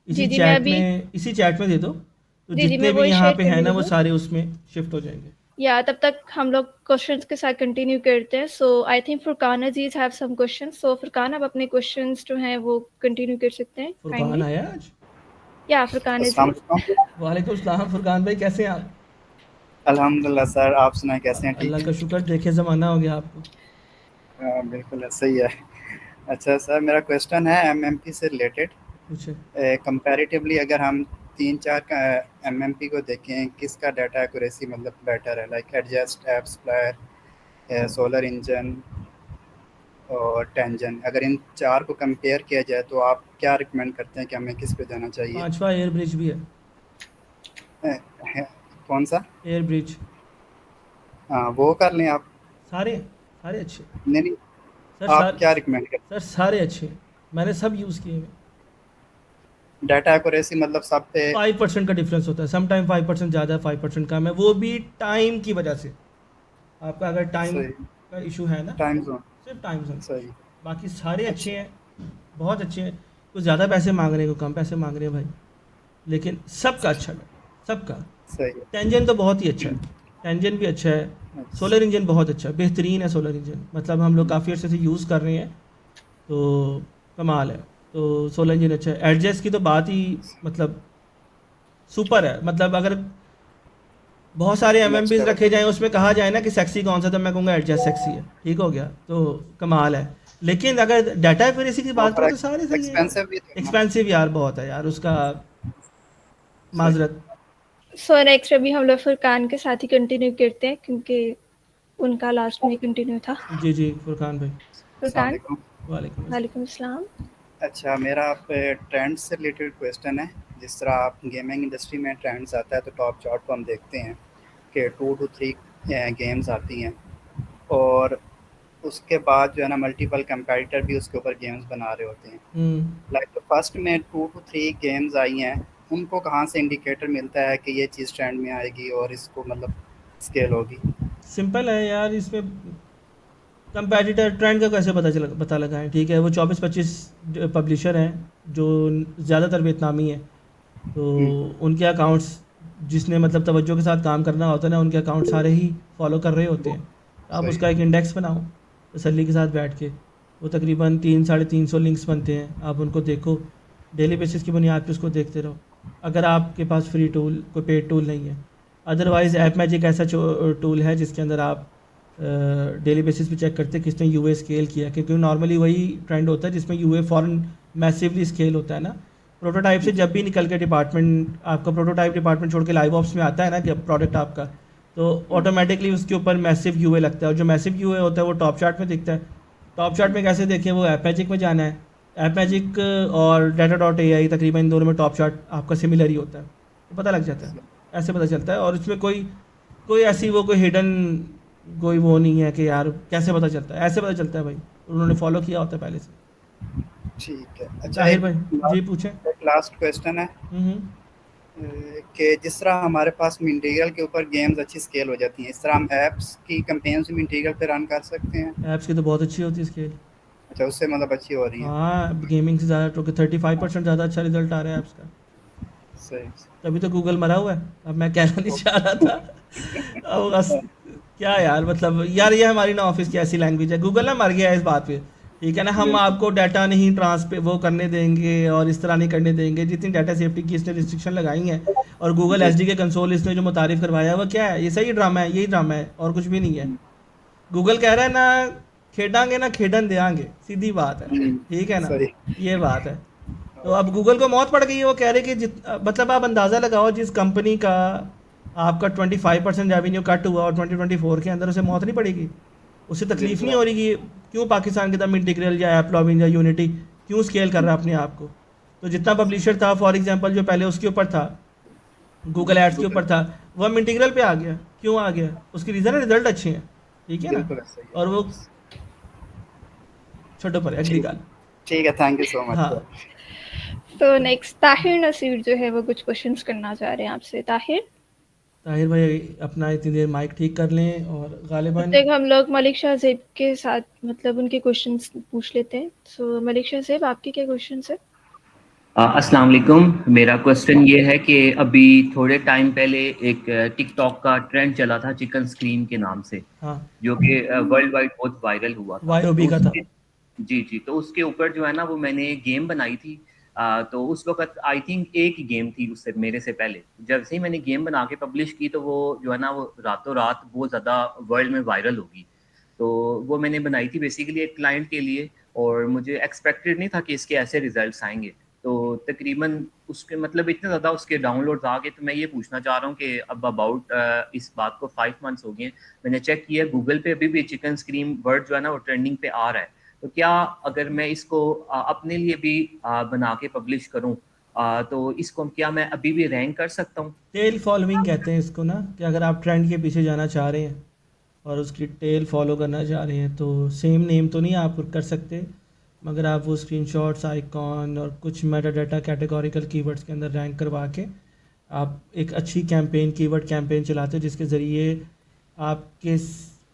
जी जी, मैं अभी इसी चैट में दे दो, तो जी जी जितने मैं भी वही यहाँ शेयर पे कर हैं ना रही वो हूँ। सारे उसमें शिफ्ट हो जाएंगे। या तब तक हम लोग क्वेश्चंस के साथ कंटिन्यू करते हैं। So I think Furqan Aziz have some questions. So Furqan, आप अपने क्वेश्चंस जो हैं वो कंटिन्यू कर सकते हैं फुरकान काइंडली। आया आज? या फुरकान अस्सलाम अजीज। वालेकुम। वालेकुम सलाम फुरकान भाई, कैसे हैं आप? अल्हम्दुलिल्लाह सर, आप सुनाएं कैसे हैं? ठीक अल्लाह हैं? का शुक्र, देखे ज़माना हो गया आपको। बिल्कुल ऐसा ही है। अच्छा सर, मेरा क्वेश्चन है एमएमपी से रिलेटेड। पूछे। कंपैरेटिवली अगर हम 3-4 का एमएमपी को देखें, किसका डाटा एक्यूरेसी मतलब बेटर है? Like Adjust, AppsFlyer, solar engine और टेंजन। अगर इन 4 को कंपेयर किया जाए तो आप क्या रिकमेंड करते हैं कि हमें किस पे जाना चाहिए? पांचवा एयर ब्रिज भी है। कौन सा? Air bridge. हाँ, वो कर लें आप। सारे सारे अच्छे नहीं, सर, आप क्या रिकमेंड करते सर सारे अच्छे हैं, मैंने सब यूज़ किए हुए। हैं? डाटा एक्यूरेसी मतलब सब पे 5% का डिफरेंस होता है, सम टाइम 5% ज़्यादा है, 5% कम है, वो भी टाइम की वजह से। आपका अगर टाइम सही, का इशू है ना, टाइम जोन सिर्फ टाइम जोन। सही। बाकी सारे अच्छे अच्छा, हैं, बहुत अच्छे हैं। कुछ ज़्यादा पैसे मांग रहे हैं, कुछ कम पैसे मांग रहे हैं भाई, लेकिन सबका अच्छा है, सबका। सही है। टेंजन तो बहुत ही अच्छा है, टेंजन भी अच्छा है। अच्छा, सोलर इंजन बहुत अच्छा है, बेहतरीन है सोलर इंजन, मतलब हम लोग काफ़ी अर्से से यूज़ कर रहे हैं, तो कमाल है। तो सोलर इंजन अच्छा है। एडजस्ट की तो बात ही मतलब सुपर है, मतलब अगर बहुत सारे नेक्स्ट एमएमपीज लेवल। रखे जाएं, उसमें कहा जाए ना कि सेक्सी कौन सा, तो मैं कहूँगा एडजस्ट सेक्सी है। ठीक हो गया, तो कमाल है। लेकिन अगर डाटा एक्यूरेसी की बात करो और तो सारे सही है यार। एक्सपेंसिव भी थे ना। एक्सपेंसिव यार बहुत है यार उसका, सही। माजरत। सो नेक्स्ट अभी हम लोग फुरकान के साथ ही कंटिन्यू करते हैं क्योंकि उनका लास्ट में कंटिन्यू था। जी जी फुरकान भाई। अस्सलाम फुरकान। वालेकुम। वालेकुम अस्सलाम। वालेकुम अस्सलाम। अच्छा, मेरा आप ट्रेंड से रिलेटेड क्वेश्चन है। जिस तरह आप गेमिंग इंडस्ट्री में ट्रेंड्स आता है तो टॉप चार्ट को हम देखते हैं कि 2 to 3 गेम्स आती हैं, और उसके बाद जो है ना मल्टीपल कंपैरेटर भी उसके ऊपर गेम्स बना रहे होते हैं। लाइक तो फर्स्ट में 2 to 3 गेम्स आई हैं, उनको कहाँ से इंडिकेटर मिलता है कि ये चीज़ ट्रेंड में आएगी और इसको मतलब स्केल होगी? सिंपल है यार, इसमें कंपेटिटर ट्रेंड का कैसे पता लगाएं? ठीक है, वो 24-25 पब्लिशर हैं जो ज़्यादातर वियतनामी हैं, तो उनके अकाउंट्स, जिसने मतलब तवज्जो के साथ काम करना होता है ना, उनके अकाउंट सारे ही फॉलो कर रहे होते हैं। आप सही। उसका एक इंडेक्स बनाओ तसल्ली के साथ बैठ के, वो तकरीबन 300-350 लिंक्स बनते हैं, आप उनको देखो, डेली बेसिस की बुनियाद पे उसको देखते रहो, अगर आपके पास फ्री टूल, कोई पेड टूल नहीं है। अदरवाइज़ ऐप मैजिक ऐसा टूल है जिसके अंदर आप डेली बेसिस पे चेक करते हैं किसने यूए स्केल किया, क्योंकि नॉर्मली वही ट्रेंड होता है जिसमें यूए फ़ौरन मैसिवली स्केल होता है ना। प्रोटोटाइप से जब भी निकल के डिपार्टमेंट, आपका प्रोटोटाइप डिपार्टमेंट छोड़ के लाइव ऑप्स में आता है ना कि प्रोडक्ट आपका, तो ऑटोमेटिकली उसके ऊपर मैसिव यूए लगता है, और जो मैसिव यूए होता है वो टॉप चार्ट में दिखता है। टॉप चार्ट में कैसे देखें? वो ऐप मैजिक में जाना है, ऐप मैजिक और डाटा.ai तकरीबन इन दोनों में टॉप चार्ट आपका सिमिलर ही होता है, तो पता लग जाता है, ऐसे पता चलता है। और इसमें कोई कोई ऐसी वो कोई हिडन कोई वो नहीं है कि यार कैसे पता चलता है, ऐसे पता चलता है भाई, उन्होंने फॉलो किया होता है पहले से। ठीक है। अच्छा, जाहिर भाई जी पूछें। एक लास्ट क्वेश्चन है हम्म। कि जिस तरह हमारे पास मटेरियल के ऊपर गेम्स अच्छी स्केल हो जाती हैं, इस तरह हम ऐप्स की कैंपेन्स भी मटेरियल पे रन कर सकते हैं? ऐप्स की तो बहुत अच्छी होती है स्केल। अच्छा, उससे मतलब अच्छी हो रही है। हाँ, गेमिंग से ज़्यादा, तो 35% ज़्यादा अच्छा रिजल्ट आ रहा है ऐप्स का। सही। तभी तो गूगल मरा हुआ है, अब मैं कहना नहीं चाह रहा था। अब बस क्या यार, मतलब यार ये हमारी ना ऑफिस की ऐसी लैंग्वेज है, गूगल ना मर गया है इस बात पे। ठीक है ना, हम आपको डाटा नहीं ट्रांसफर वो करने देंगे और इस तरह नहीं करने देंगे, जितनी डाटा सेफ्टी की इसने रिस्ट्रिक्शन लगाई हैं, और गूगल एसडी के कंसोल इसने जो मुतारिफ करवाया है वो क्या है? ये सही ड्रामा है, यही ड्रामा है और कुछ भी नहीं है। गूगल कह रहा है ना खेडांगे ना खेडन देंगे, सीधी बात है, ठीक है ना, सही। ये बात है। तो अब गूगल को मौत पड़ गई है, वो कह रहे कि मतलब आप अंदाज़ा लगाओ, जिस कंपनी का आपका 25% रेवेन्यू कट हुआ और 2024 के अंदर उसे मौत नहीं पड़ेगी। उसे तकलीफ नहीं हो रही कि क्यों पाकिस्तान के दम इंटीग्रल या ऐप लॉबिन या यूनिटी क्यों स्केल कर रहा है अपने आप को। तो जितना पब्लिशर था फॉर एग्जांपल जो पहले उसके ऊपर था, गूगल एड्स के ऊपर था, वो अब इंटीग्रल पे आ गया। क्यों आ गया? उसकी रीज़न है रिजल्ट अच्छे हैं, ठीक है ना। बिल्कुल ऐसा ही है। और वो छोटे पर एग्री ठीक कर। ठीक है, थैंक यू सो मच हाँ सर। तो नेक्स्ट ताहिर नसीर जो है वो कुछ क्वेश्चंस करना चाह रहे हैं आपसे। ताहिर, ताहिर भाई अपना इतनी देर माइक ठीक कर लें और तब गालिबन तक हम लोग मलिक शाह ज़ेब के साथ मतलब उनके क्वेश्चंस पूछ लेते हैं। सो मलिक शाह ज़ेब, आपके क्या क्वेश्चंस है? अस्सलाम वालेकुम। मेरा क्वेश्चन ये है कि अभी थोड़े टाइम पहले एक टिकटॉक का ट्रेंड चला था चिकन स्क्रीम के नाम से, हाँ जो कि वर्ल्ड वाइड बहुत वायरल हुआ था। YOB तो का था। उसके जी, तो उसके ऊपर जो है ना वो मैंने गेम बनाई थी। तो उस वक़्त आई थिंक एक ही गेम थी उससे मेरे से पहले। जब से ही मैंने गेम बना के पब्लिश की तो वो जो है ना वो रातों रात बहुत ज़्यादा वर्ल्ड में वायरल हो गई। तो वो मैंने बनाई थी बेसिकली एक क्लाइंट के लिए और मुझे एक्सपेक्टेड नहीं था कि इसके ऐसे रिजल्ट्स आएँगे। तो तकरीबन उसके मतलब इतने ज़्यादा उसके डाउनलोड्स आ गए। तो मैं ये पूछना चाह रहा हूँ कि अब अबाउट इस बात को 5 मंथ्स हो गए हैं। मैंने चेक किया गूगल पे अभी भी चिकन स्क्रीम वर्ड जो है ना वो ट्रेंडिंग पे आ रहा है। तो क्या अगर मैं इसको अपने लिए भी बना के पब्लिश करूँ तो इसको क्या मैं अभी भी रैंक कर सकता हूँ? टेल फॉलोइंग कहते हैं इसको ना, कि अगर आप ट्रेंड के पीछे जाना चाह रहे हैं और उसकी टेल फॉलो करना चाह रहे हैं तो सेम नेम तो नहीं आप कर सकते, मगर आप वो स्क्रीनशॉट्स, आइकॉन और कुछ मेटा डाटा कैटेगोरिकल कीवर्ड्स के अंदर रैंक करवा के आप एक अच्छी कैंपेन, कीवर्ड कैंपेन चलाते हो जिसके ज़रिए आपके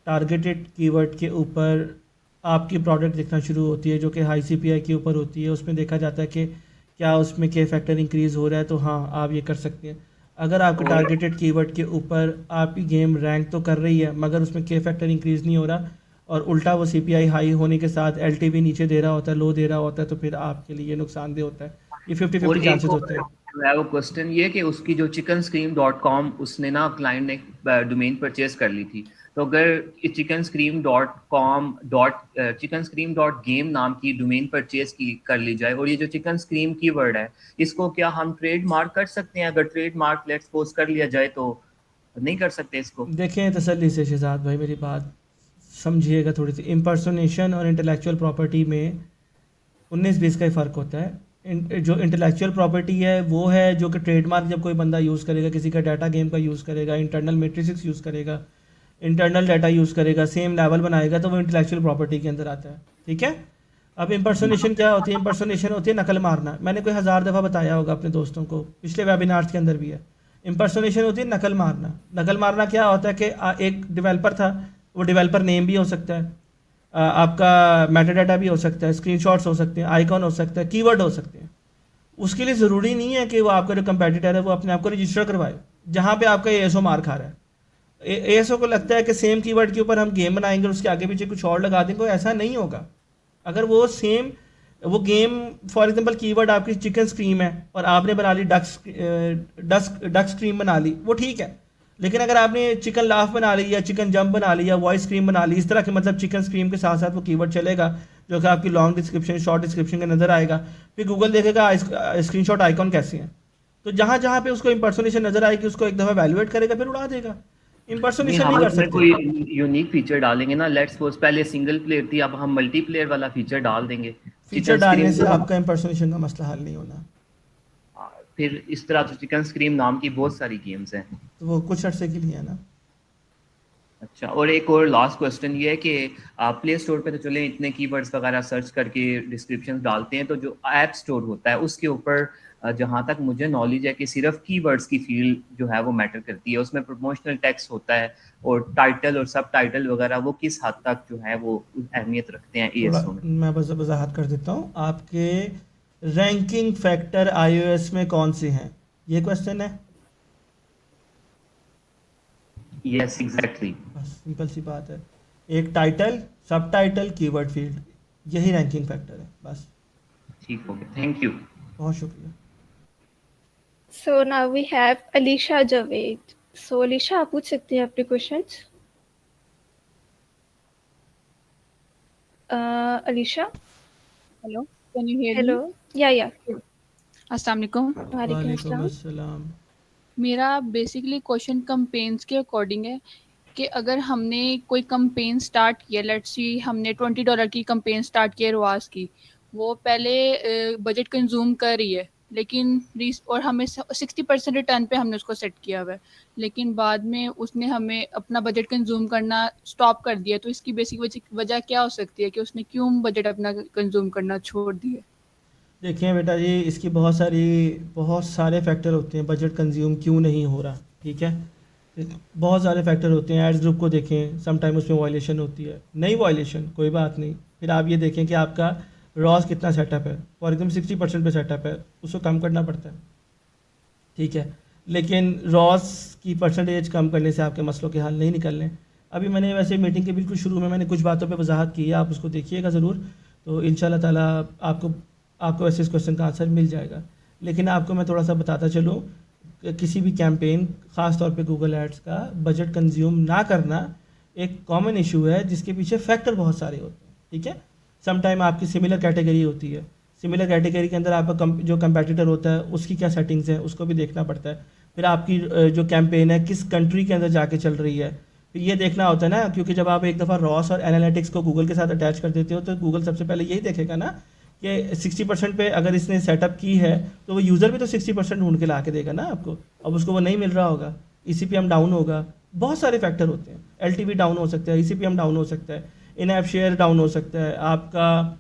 टारगेटेड कीवर्ड के ऊपर आपकी प्रोडक्ट दिखना शुरू होती है, जो कि हाई CPI के ऊपर होती है। उसमें देखा जाता है कि क्या उसमें के फैक्टर इंक्रीज़ हो रहा है, तो हाँ आप ये कर सकते हैं। अगर आपके और टारगेटेड कीवर्ड के ऊपर आपकी गेम रैंक तो कर रही है मगर उसमें के फैक्टर इंक्रीज़ नहीं हो रहा और उल्टा वो CPI हाई होने के साथ LTV नीचे दे रहा होता है, लो दे रहा होता है, तो फिर आपके लिए नुकसानदेह होता है। ये 50-50 एक चांसेस और होते हैं। जो है वो क्वेश्चन ये कि उसकी जो chickenscream.com उसने ना क्लाइंट ने डोमेन परचेज कर ली थी। तो अगर chickenscream.game नाम की डोमेन परचेज की कर ली जाए और ये जो चिकन स्क्रीम की वर्ड है इसको क्या हम ट्रेडमार्क कर सकते हैं? अगर ट्रेडमार्क लेट्स सपोज कर लिया जाए तो नहीं कर सकते इसको? देखें तसल्ली से शहजाद भाई, मेरी बात समझिएगा थोड़ी सी। इम्पर्सोनेशन और इंटेलेक्चुअल प्रॉपर्टी में 19-20 का ही फ़र्क होता है। जो इंटेलेक्चुअल प्रॉपर्टी है वो है जो कि ट्रेडमार्क जब कोई बंदा यूज़ करेगा, किसी का डाटा गेम का यूज़ करेगा, इंटरनल मैट्रिक्स यूज़ करेगा, इंटरनल डाटा यूज़ करेगा, सेम लेवल बनाएगा, तो वो इंटेलेक्चुअल प्रॉपर्टी के अंदर आता है, ठीक है। अब इम्पर्सोनेशन क्या होती है? इम्पर्सोनेशन होती है नकल मारना। मैंने कोई 1000 दफ़ा बताया होगा अपने दोस्तों को, पिछले वेबिनार्स के अंदर भी है। इम्पर्सोनेशन होती है नकल मारना। नकल मारना क्या होता है कि एक डेवलपर था, वो डेवलपर नेम भी हो सकता है, आपका मेटा डाटा भी हो सकता है, स्क्रीनशॉट्स हो सकते हैं, आइकॉन हो सकता है, कीवर्ड हो सकते हैं। उसके लिए ज़रूरी नहीं है कि वो आपका जो कंपेटिटर है वो अपने आप को रजिस्टर करवाए। जहाँ पे आपका ASO मार खा रहा है, ASO को लगता है कि सेम कीवर्ड के ऊपर हम गेम बनाएंगे और उसके आगे पीछे कुछ और लगा देंगे, ऐसा नहीं होगा। अगर वो सेम वो गेम फॉर एग्जांपल कीवर्ड आपकी चिकन स्क्रीम है और आपने बना ली डक स्क्रीम बना ली, वो ठीक है। लेकिन अगर आपने चिकन लाफ बना ली या चिकन जंप बना ली या वॉइस स्क्रीम बना ली, इस तरह के मतलब चिकन स्क्रीम के साथ साथ वो कीवर्ड चलेगा जो कि आपकी लॉन्ग डिस्क्रिप्शन, शॉर्ट डिस्क्रिप्शन के नज़र आएगा। फिर गूगल देखेगा स्क्रीनशॉट आइकॉन कैसे हैं, तो जहाँ जहाँ पे उसको इंपर्सोनेशन नज़र आएगी उसको एक दफ़ा वैल्यूएट करेगा, फिर उड़ा देगा। नहीं, इंपर्सोनेशन हम नहीं कर इसमें सकते। कोई यूनिक फीचर डालेंगे ना। लेट्स सपोज पहले सिंगल प्लेयर थी, अब हम मल्टीप्लेयर वाला फीचर डाल देंगे। फीचर चिकन डालने स्क्रीम से आपका इंपर्सोनेशन का मसला हल नहीं होना। फिर इस तरह तो चिकन स्क्रीम नाम की बहुत सारी गेम्स हैं। तो वो कुछ अर्से के लिए है ना। अच्छा, और एक और लास्ट क्वेश्चन ये है कि प्ले स्टोर पे तो चले इतने कीवर्ड्स वगैरह सर्च करके डिस्क्रिप्शन डालते हैं, तो जो ऐप स्टोर होता है उसके ऊपर जहाँ तक मुझे नॉलेज है कि सिर्फ कीवर्ड्स की फील्ड जो है वो मैटर करती है। उसमें प्रमोशनल टेक्स्ट होता है और टाइटल और सब टाइटल वगैरह वो किस हद तक जो है वो अहमियत रखते हैं थोड़ा ASO में? मैं बस वजाहत कर देता हूँ। आपके रैंकिंग फैक्टर iOS में कौन से हैं, ये क्वेश्चन है। Yes exactly. बस सिंपल सी बात है। एक टाइटल, सब टाइटल, कीवर्ड फील्ड, यही रैंकिंग फैक्टर है बस। ठीक हो गया, थैंक यू। बहुत शुक्रिया। So now we have Alisha Javed. So Alisha, आप पूछ सकते हैं अपने questions. Alisha, hello, can you here hello, me? yeah. अस्सलाम वालेकुम। वालेकुम वालेकुम अस्सलाम। अस्सलाम। मेरा बेसिकली क्वेश्चन कैंपेन्स के अकॉर्डिंग है कि अगर हमने कोई कैंपेन स्टार्ट किया, लेट्स सी हमने $20 की कैंपेन स्टार्ट की है रवास की, वो पहले बजट कंज्यूम कर रही है, लेकिन और हमें 60% रिटर्न पे हमने उसको सेट किया हुआ है, लेकिन बाद में उसने हमें अपना बजट कंज्यूम करना स्टॉप कर दिया। तो इसकी बेसिक वजह क्या हो सकती है कि उसने क्यों बजट अपना कंज्यूम करना छोड़ दिया? देखिए बेटा जी, इसकी बहुत सारे फैक्टर होते हैं बजट कंज्यूम क्यों नहीं हो रहा, ठीक है। बहुत सारे फैक्टर होते हैं। एड्स ग्रुप को देखें, सम टाइम उसमें वायलेशन होती है, नहीं वायलेशन कोई बात नहीं, फिर आप ये देखें कि आपका रॉस कितना सेटअप है। फॉर एग्जाम्पल 60% पे सेटअप है, उसको कम करना पड़ता है, ठीक है। लेकिन रॉस की परसेंटेज कम करने से आपके मसलों के हल नहीं निकलने। अभी मैंने वैसे मीटिंग के बिल्कुल शुरू में मैंने कुछ बातों पे वजाहत की है, आप उसको देखिएगा ज़रूर, तो इंशाल्लाह ताला आपको वैसे इस क्वेश्चन का आंसर मिल जाएगा। लेकिन आपको मैं थोड़ा सा बताता चलूँ, किसी भी कैंपेन, ख़ास तौर पे गूगल एड्स का बजट कंज्यूम ना करना एक कॉमन इशू है, जिसके पीछे फैक्टर बहुत सारे होते हैं, ठीक है। सम टाइम आपकी सिमिलर कैटेगरी होती है, सिमिलर कैटेगरी के अंदर आपका जो कंपेटिटर होता है उसकी क्या सेटिंग्स हैं उसको भी देखना पड़ता है। फिर आपकी जो कैंपेन है किस कंट्री के अंदर जाके चल रही है, फिर ये देखना होता है ना, क्योंकि जब आप एक दफ़ा रॉस और एनालिटिक्स को गूगल के साथ अटैच कर देते हो तो गूगल सबसे पहले यही देखेगा ना कि 60% पे अगर इसने सेटअप की है तो वो यूज़र भी तो 60% ढूंढ के ला के देगा ना आपको। अब उसको वो नहीं मिल रहा होगा, ECPM डाउन होगा, बहुत सारे फैक्टर होते हैं। LTV डाउन हो सकता है, ECPM डाउन हो सकता है, इन ऐप शेयर डाउन हो सकता है, आपका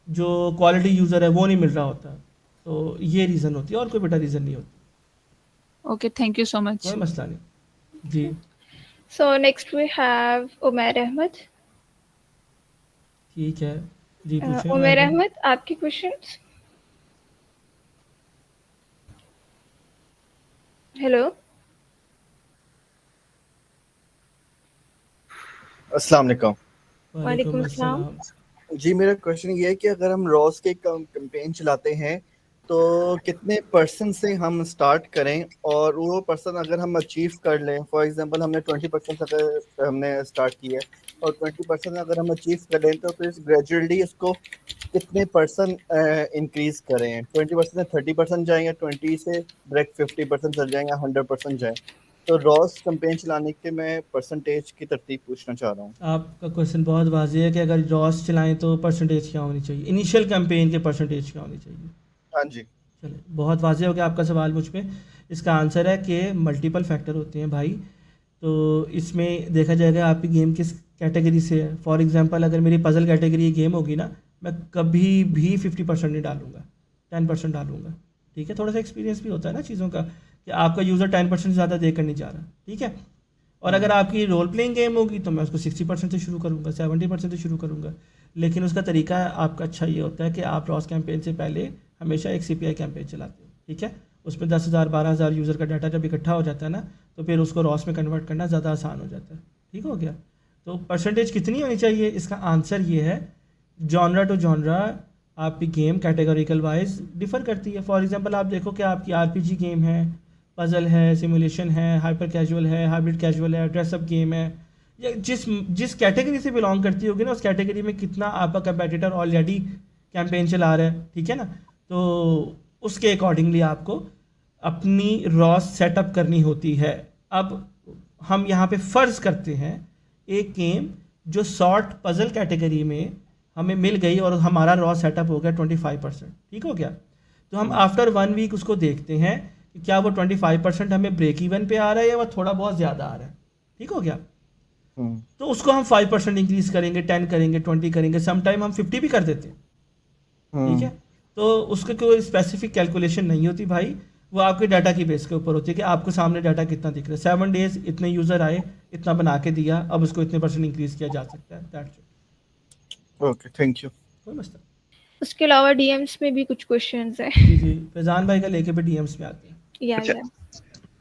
जो क्वालिटी यूज़र है वो नहीं मिल रहा होता। तो ये रीज़न होती है और कोई बेटा रीज़न नहीं होती। Okay, thank you so much. कोई मसला नहीं जी। So next we have Umair Ahmed. ठीक है जी, पूछें Umair मैडम। Ahmed, आपके क्वेश्चंस। हेलो। अस्सलाम वालेकुम। वालेकुम अस्सलाम। जी, मेरा क्वेश्चन ये है कि अगर हम रॉस के कैंपेन चलाते हैं तो कितने परसेंट से हम स्टार्ट करें, और वो परसेंट अगर हम अचीव कर लें, फॉर एग्जांपल हमने 20% अगर हमने स्टार्ट किया है और 20% अगर हम अचीव कर लें तो फिर ग्रेजुअली इसको कितने परसेंट इंक्रीज करें? 20% से 30% जाएं या 20 से डायरेक्ट 50% चल जाएं या 100% जाएं? तो रॉस कैंपेन चलाने के मैं परसेंटेज की तरतीब पूछना चाह रहा हूँ। आपका क्वेश्चन बहुत वाज़ेह है कि अगर रॉस चलाएं तो परसेंटेज क्या होनी चाहिए, इनिशियल कैंपेन के परसेंटेज क्या होनी चाहिए। हाँ जी। चलिए, बहुत वाज़ेह हो गया आपका सवाल मुझ पे। इसका आंसर है कि मल्टीपल फैक्टर होते हैं भाई। तो इसमें देखा जाएगा आपकी गेम किस कैटेगरी से है। फॉर एग्जांपल अगर मेरी पज़ल कैटेगरी गेम होगी ना, मैं कभी भी 50% नहीं डालूंगा, 10% डालूंगा, ठीक है। थोड़ा सा एक्सपीरियंस भी होता है ना चीज़ों का, कि आपका यूज़र 10% से ज़्यादा देकर नहीं जा रहा, ठीक है। और अगर आपकी रोल प्लेइंग गेम होगी तो मैं उसको 60% से शुरू करूँगा, 70% से शुरू करूँगा। लेकिन उसका तरीका आपका अच्छा ये होता है कि आप रॉस कैंपेन से पहले हमेशा एक CPI कैंपेन चलाते हो, ठीक है। उसमें 10,000 12,000 यूज़र का डाटा जब इकट्ठा हो जाता है ना, तो फिर उसको रॉस में कन्वर्ट करना ज़्यादा आसान हो जाता है, ठीक हो गया। तो परसेंटेज कितनी होनी चाहिए, इसका आंसर ये है, जॉनरा टू जॉनरा आपकी गेम कैटेगरिकल वाइज डिफ़र करती है। फॉर एग्जांपल आप देखो कि आपकी RPG गेम है, पज़ल है, सिमुलेशन है, हाइपर कैजुअल है, हाइब्रिड कैजुअल है, ड्रेसअप गेम है, या जिस कैटेगरी से बिलोंग करती होगी ना, उस कैटेगरी में कितना आपका कंपेटिटर ऑलरेडी कैंपेन चला रहा है, ठीक है ना। तो उसके अकॉर्डिंगली आपको अपनी रॉस सेटअप करनी होती है। अब हम यहाँ पे फ़र्ज़ करते हैं एक गेम जो शॉर्ट पज़ल कैटेगरी में हमें मिल गई और हमारा रॉस सेटअप हो गया 25%, ठीक हो गया। तो हम आफ्टर 1 वीक उसको देखते हैं कि क्या वो 25% हमें ब्रेक इवन पे आ रहा है या वो थोड़ा बहुत ज़्यादा आ रहा है, ठीक हो गया। तो उसको हम 5% इंक्रीज़ करेंगे, 10 करेंगे, 20 करेंगे, समटाइम हम 50 भी कर देते हैं, ठीक है। तो उसका कोई स्पेसिफिक कैलकुलेशन नहीं होती भाई, वो आपके डाटा की बेस के ऊपर होती है कि आपको सामने डाटा कितना दिख रहा है। 7 डेज इतने यूज़र आए, इतना बना के दिया, अब उसको इतने % इंक्रीज़ किया जा सकता है, that's it. Okay, thank you. कोई मसला। उसके अलावा DMs में भी कुछ क्वेश्चंस हैं। जी जी, फैजान भाई का लेके भी DMs में आते हैं। या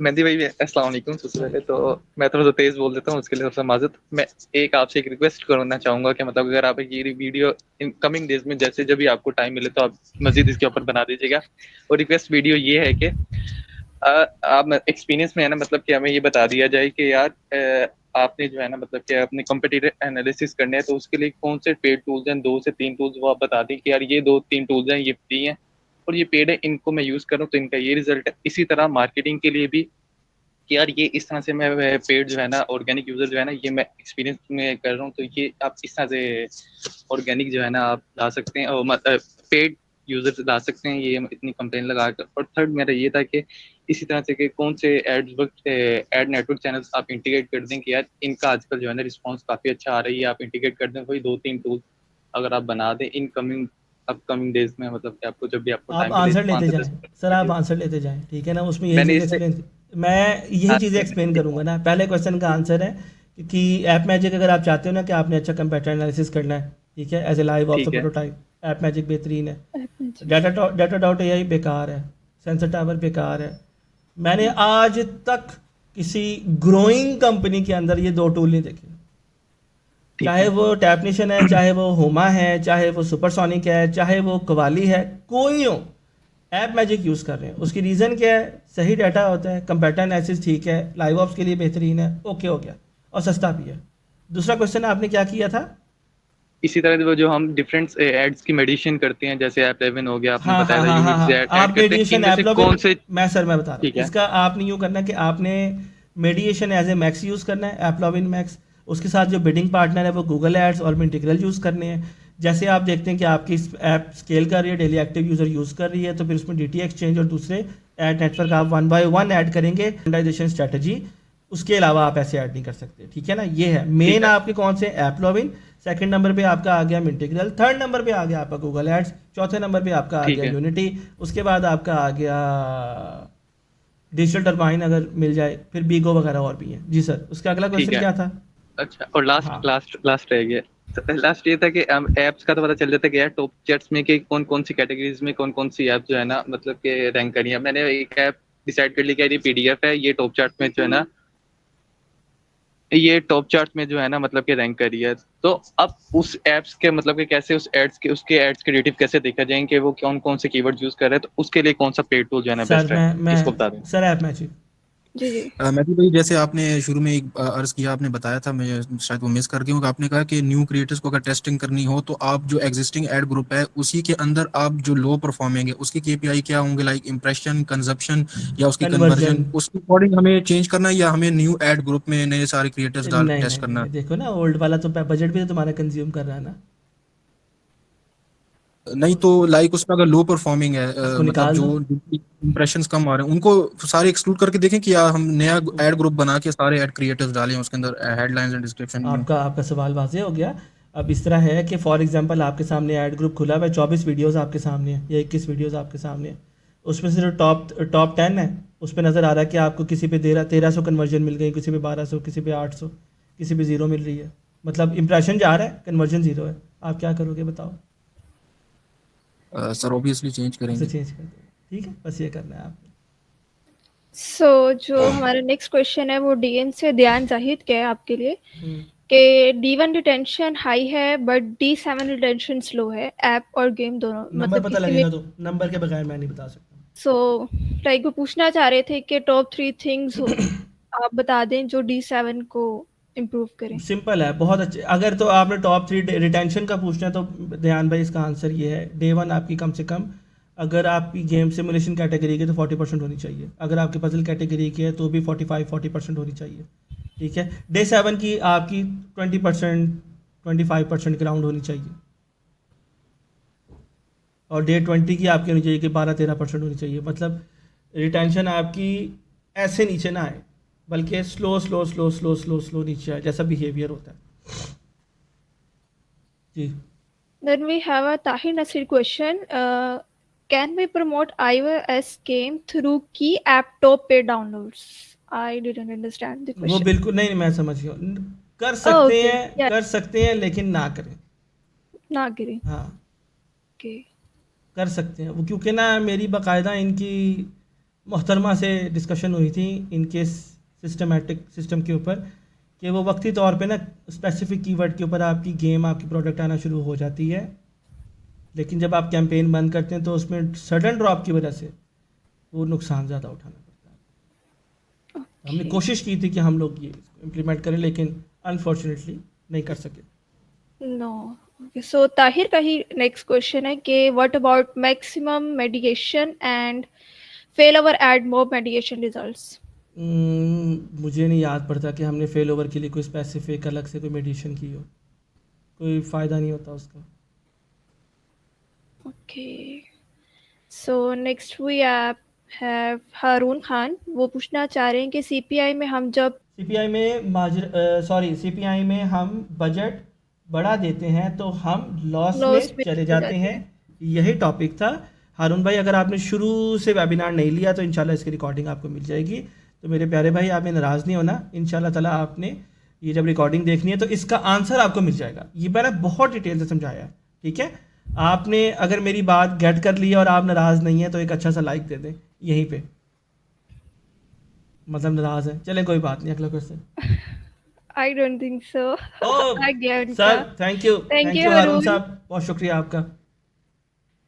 मेहंदी भाई अस्सलाम वालेकुम। सबसे पहले तो मैं थोड़ा सा तेज बोल देता हूँ, उसके लिए सबसे माजरत। मैं आपसे एक रिक्वेस्ट करना चाहूंगा कि मतलब अगर आप ये वीडियो इन कमिंग डेज में जैसे जब भी आपको टाइम मिले तो आप मजीद इसके ऊपर बना दीजिएगा। और रिक्वेस्ट वीडियो ये है कि आप एक्सपीरियंस में है ना, मतलब कि हमें ये बता दिया जाए कि यार आपने जो है ना, मतलब कि अपने कॉम्पिटिटिव एनालिसिस करने हैं तो उसके लिए कौन से पेड टूल्स हैं, 2 से 3 टूल्स वो आप बता दें कि यार ये 2-3 टूल्स हैं, ये फ्री हैं और ये पेड है, इनको मैं यूज़ करूँ तो इनका ये रिजल्ट है। इसी तरह मार्केटिंग के लिए भी कि यार ये इस तरह से मैं पेड जो है ना ऑर्गेनिक यूजर जो है ना ये मैं एक्सपीरियंस में कर रहा हूँ, तो ये आप इस तरह से ऑर्गेनिक जो है ना आप ला सकते हैं और मतलब पेड यूजर ला सकते हैं ये इतनी कंप्लेन लगा कर। और थर्ड मेरा ये था कि इसी तरह से कि कौन से एड नेटवर्क चैनल्स आप इंटीग्रेट कर दें कि यार इनका आजकल जो है ना रिस्पॉन्स काफ़ी अच्छा आ रही है, आप इंटीग्रेट कर दें कोई 2-3 टूल अगर आप बना दें इनकमिंग अपकमिंग डेज में, मतलब कि आपको जब भी आपको आप टाइम मिले आंसर लेते 5 से जाएं 10 मिनट सर, आप वीडियो। आंसर लेते जाएं, ठीक है ना। उसमें यही मैंने चीज़ इससे एक्सप्लेन, मैं यही चीज़ें एक्सप्लेन करूंगा ना। पहले क्वेश्चन का आंसर है कि ऐप मैजिक अगर आप चाहते हो ना कि आपने अच्छा कंपेटर एनालिसिस करना है, ठीक है, as a live of the ठीक है, प्रोटोटाइप, ऐप मैजिक बेहतरीन है। Magic. डाटा डॉट AI बेकार है, सेंसर टावर बेकार है। मैंने आज तक किसी ग्रोइंग कंपनी के अंदर ये दो टूल नहीं देखे, ठीक चाहे है, वो टैपनिशन है, चाहे वो होमा है, चाहे वो सुपरसोनिक है, चाहे वो कवाली है, कोई हो ऐप मैजिक यूज़ कर रहे हैं। उसकी रीज़न क्या है? सही डाटा होता है, कंपेटर एनालिसिस ठीक है, लाइव ऑप्स के लिए बेहतरीन है, ओके हो गया, और सस्ता भी है। दूसरा क्वेश्चन आपने क्या किया था? इसी तरह से वो जो हम डिफरेंट एड्स की मेडिशन करते हैं जैसे ऐप 11 हो गया, आपने हाँ बताया हाँ था हाँ हाँ यूनिट्स हाँ, ऐड आप करते हैं, मेडिएशन इनमें से ऐप कौन से? मैं बता रहा हूँ ठीक है, इसका। आपने यूँ करना कि आपने mediation as a max use करना है, ऐप लॉविन मैक्स। उसके साथ जो बिडिंग पार्टनर है वो गूगल एड्स और इंटीग्रल यूज़ करने हैं। जैसे आप देखते हैं कि आपकी ऐप स्केल कर रही है, डेली एक्टिव यूज़र यूज़ कर रही है, तो फिर उसमें DT एक्सचेंज और दूसरे ऐड नेटवर्क आप 1 by 1 ऐड करेंगे, मोनेटाइजेशन स्ट्रेटजी। उसके अलावा आप ऐसे ऐड नहीं कर सकते, ठीक है ना। ये है ठीक मेन है, आपके कौन से, ऐप लॉविन। सेकंड नंबर पे आपका आ गया इंटीग्रल, थर्ड नंबर पे आ गया आपका गूगल एड्स, चौथे नंबर पे आपका आ ठीक गया है, यूनिटी, उसके बाद आपका आ गया डिजिटल टर्बाइन अगर मिल जाए, फिर बीगो वगैरह और भी हैं। जी सर, उसका अगला ठीक क्वेश्चन है। क्या था? अच्छा, और लास्ट हाँ लास्ट लास्ट रह गया। लास्ट ये था कि एप्स का तो पता चल जाता है कि यार टॉप चैट्स में कि कौन कौन सी कैटेगरीज में कौन कौन सी ऐप जो है ना मतलब कि रैंक करी है। मैंने एक ऐप डिसाइड कर ली कि यार ये PDF है, ये टॉप चार्ट में जो है ना, ये टॉप चार्ट में जो है ना मतलब कि रैंक करी है। तो अब उस एप्स के मतलब कि कैसे उस एड्स के उसके एड्स क्रिएटिव कैसे देखा जाए कि वो कौन कौन से कीवर्ड यूज कर रहे हैं, तो उसके लिए कौन सा पेड टूल जो है ना सर, बेस्ट है, मैं इसको बता दें। Sir app matching. जी जी मैथी भाई, जैसे आपने शुरू में एक अर्ज किया, आपने बताया था, मैं शायद वो मिस कर गया हूँ, कि आपने कहा कि न्यू क्रिएटर्स को अगर टेस्टिंग करनी हो तो आप जो एग्जिस्टिंग एड ग्रुप है उसी के अंदर आप जो लो परफॉर्मिंग है उसकी KPI क्या होंगे, लाइक इंप्रेशन, कंजप्शन या उसकी कन्वर्जन। कन्वर्जन, उसके अकॉर्डिंग हमें चेंज करना है या हमें न्यू एड ग्रुप में नए सारे क्रिएटर्स नहीं डाल नहीं टेस्ट नहीं करना नहीं, देखो ना, ओल्ड वाला तो बजट भी तो तुम्हारा कंज्यूम कर रहा है ना, है? नहीं तो लाइक उसमें अगर लो परफॉर्मिंग है, उसको मतलब निकाल जो दो। इंप्रेशंस कम आ रहे हैं उनको सारे एक्सक्लूड करके देखें कि या हम नया एड ग्रुप बना के सारे एड क्रिएटर्स डालें उसके अंदर हेडलाइंस एंड डिस्क्रिप्शन न्यू। आपका आपका सवाल वाज़ेह हो गया। अब इस तरह है कि फॉर एग्जांपल आपके सामने ऐड ग्रुप खुला हुआ है, 24 वीडियोस आपके सामने है या 21 वीडियोस आपके सामने है। उसमें से जो टॉप 10 है उस पर नज़र आ रहा है कि आपको किसी पे 1300 कन्वर्जन मिल गई, किसी पे 1200, किसी पे 800, किसी पे 0 मिल रही है। मतलब इंप्रेशन जा रहा है, कन्वर्जन 0 है। आप क्या करोगे बताओ? सर ऑब्वियसली चेंज उसे करेंगे। चेंज कर दो, ठीक है, बस ये करना है आपको। सो जो हमारा नेक्स्ट क्वेश्चन है वो DM से ध्यान जाहिद के है आपके लिए हम्म, कि D1 रिटेंशन हाई है बट D7 रिटेंशन स्लो है, ऐप और गेम दोनों, नंबर मतलब पता किसी में। लगेगा तो, नंबर के बगैर मैं नहीं बता सकता। सो लाइक वो पूछना चाह रहे थे कि टॉप 3 थिंग्स आप बता दें जो D7 को इम्प्रूव करें। सिंपल है, बहुत अच्छे। अगर तो आपने टॉप 3 रिटेंशन का पूछना है तो ध्यान भाई, इसका आंसर ये है, डे 1 आपकी कम से कम, अगर आपकी गेम सिमुलेशन कैटेगरी की तो 40% होनी चाहिए। अगर आपकी पजल कैटेगरी की है तो भी 40% होनी चाहिए, ठीक है। डे 7 की आपकी 20%, 25% ग्राउंड होनी चाहिए, और डे 20 की आपकी होनी चाहिए कि 12-13% होनी चाहिए। मतलब रिटेंशन आपकी ऐसे नीचे ना आए, बल्कि slow slow slow slow slow slow नीचे आए, जैसा बिहेवियर होता है जी। Then we have a Tahir Nasir question. Can we promote iOS game through key app top paid downloads? I didn't understand the वो question. बिल्कुल नहीं, मैं समझ गया। कर Oh, सकते okay. हैं, Yeah, कर सकते हैं, लेकिन ना करें। Nagiri. हाँ, Okay. कर सकते हैं वो, क्योंकि ना मेरी बाकायदा इनकी मोहतरमा से डिस्कशन हुई थी इनके सिस्टमेटिक सिस्टम के ऊपर, कि वो वक्ती तौर पे ना स्पेसिफिक कीवर्ड के ऊपर आपकी गेम, आपकी प्रोडक्ट आना शुरू हो जाती है, लेकिन जब आप कैंपेन बंद करते हैं तो उसमें सडन ड्रॉप की वजह से वो नुकसान ज़्यादा उठाना पड़ता है। हमने Okay. कोशिश की थी कि हम लोग ये इम्प्लीमेंट करें, लेकिन अनफॉर्चुनेटली नहीं कर सके। No. Okay. So Tahir का ही next question है कि what about maximum mediation and fail our ad mob mediation results? मुझे नहीं याद पड़ता कि हमने फेल ओवर के लिए कोई स्पेसिफिक अलग से कोई मेडिटेशन की हो, कोई फ़ायदा नहीं होता उसका। Okay. So next we have हारून खान। वो पूछना चाह रहे हैं कि सीपीआई में हम जब सीपीआई में सीपीआई में हम बजट बढ़ा देते हैं तो हम लॉस लॉस में में चले चले जाते जाते हैं। हैं। यही टॉपिक था हारून भाई। अगर आपने शुरू से वेबिनार नहीं लिया तो इंशाल्लाह इसकी रिकॉर्डिंग आपको मिल जाएगी। तो मेरे प्यारे भाई, आपने नाराज़ नहीं होना, इंशाल्लाह ताला आपने ये जब रिकॉर्डिंग देखनी है तो इसका आंसर आपको मिल जाएगा। ये मैंने बहुत डिटेल से समझाया है, ठीक है। आपने अगर मेरी बात गेट कर ली और आप नाराज़ नहीं है तो एक अच्छा सा लाइक दे दें यहीं पे, मतलब नाराज़ है। चलें कोई बात नहीं, अगला question. I don't think so. ओह आ गया उनका। Sir, thank you Thank you, हारून हारून। साहब, बहुत शुक्रिया आपका।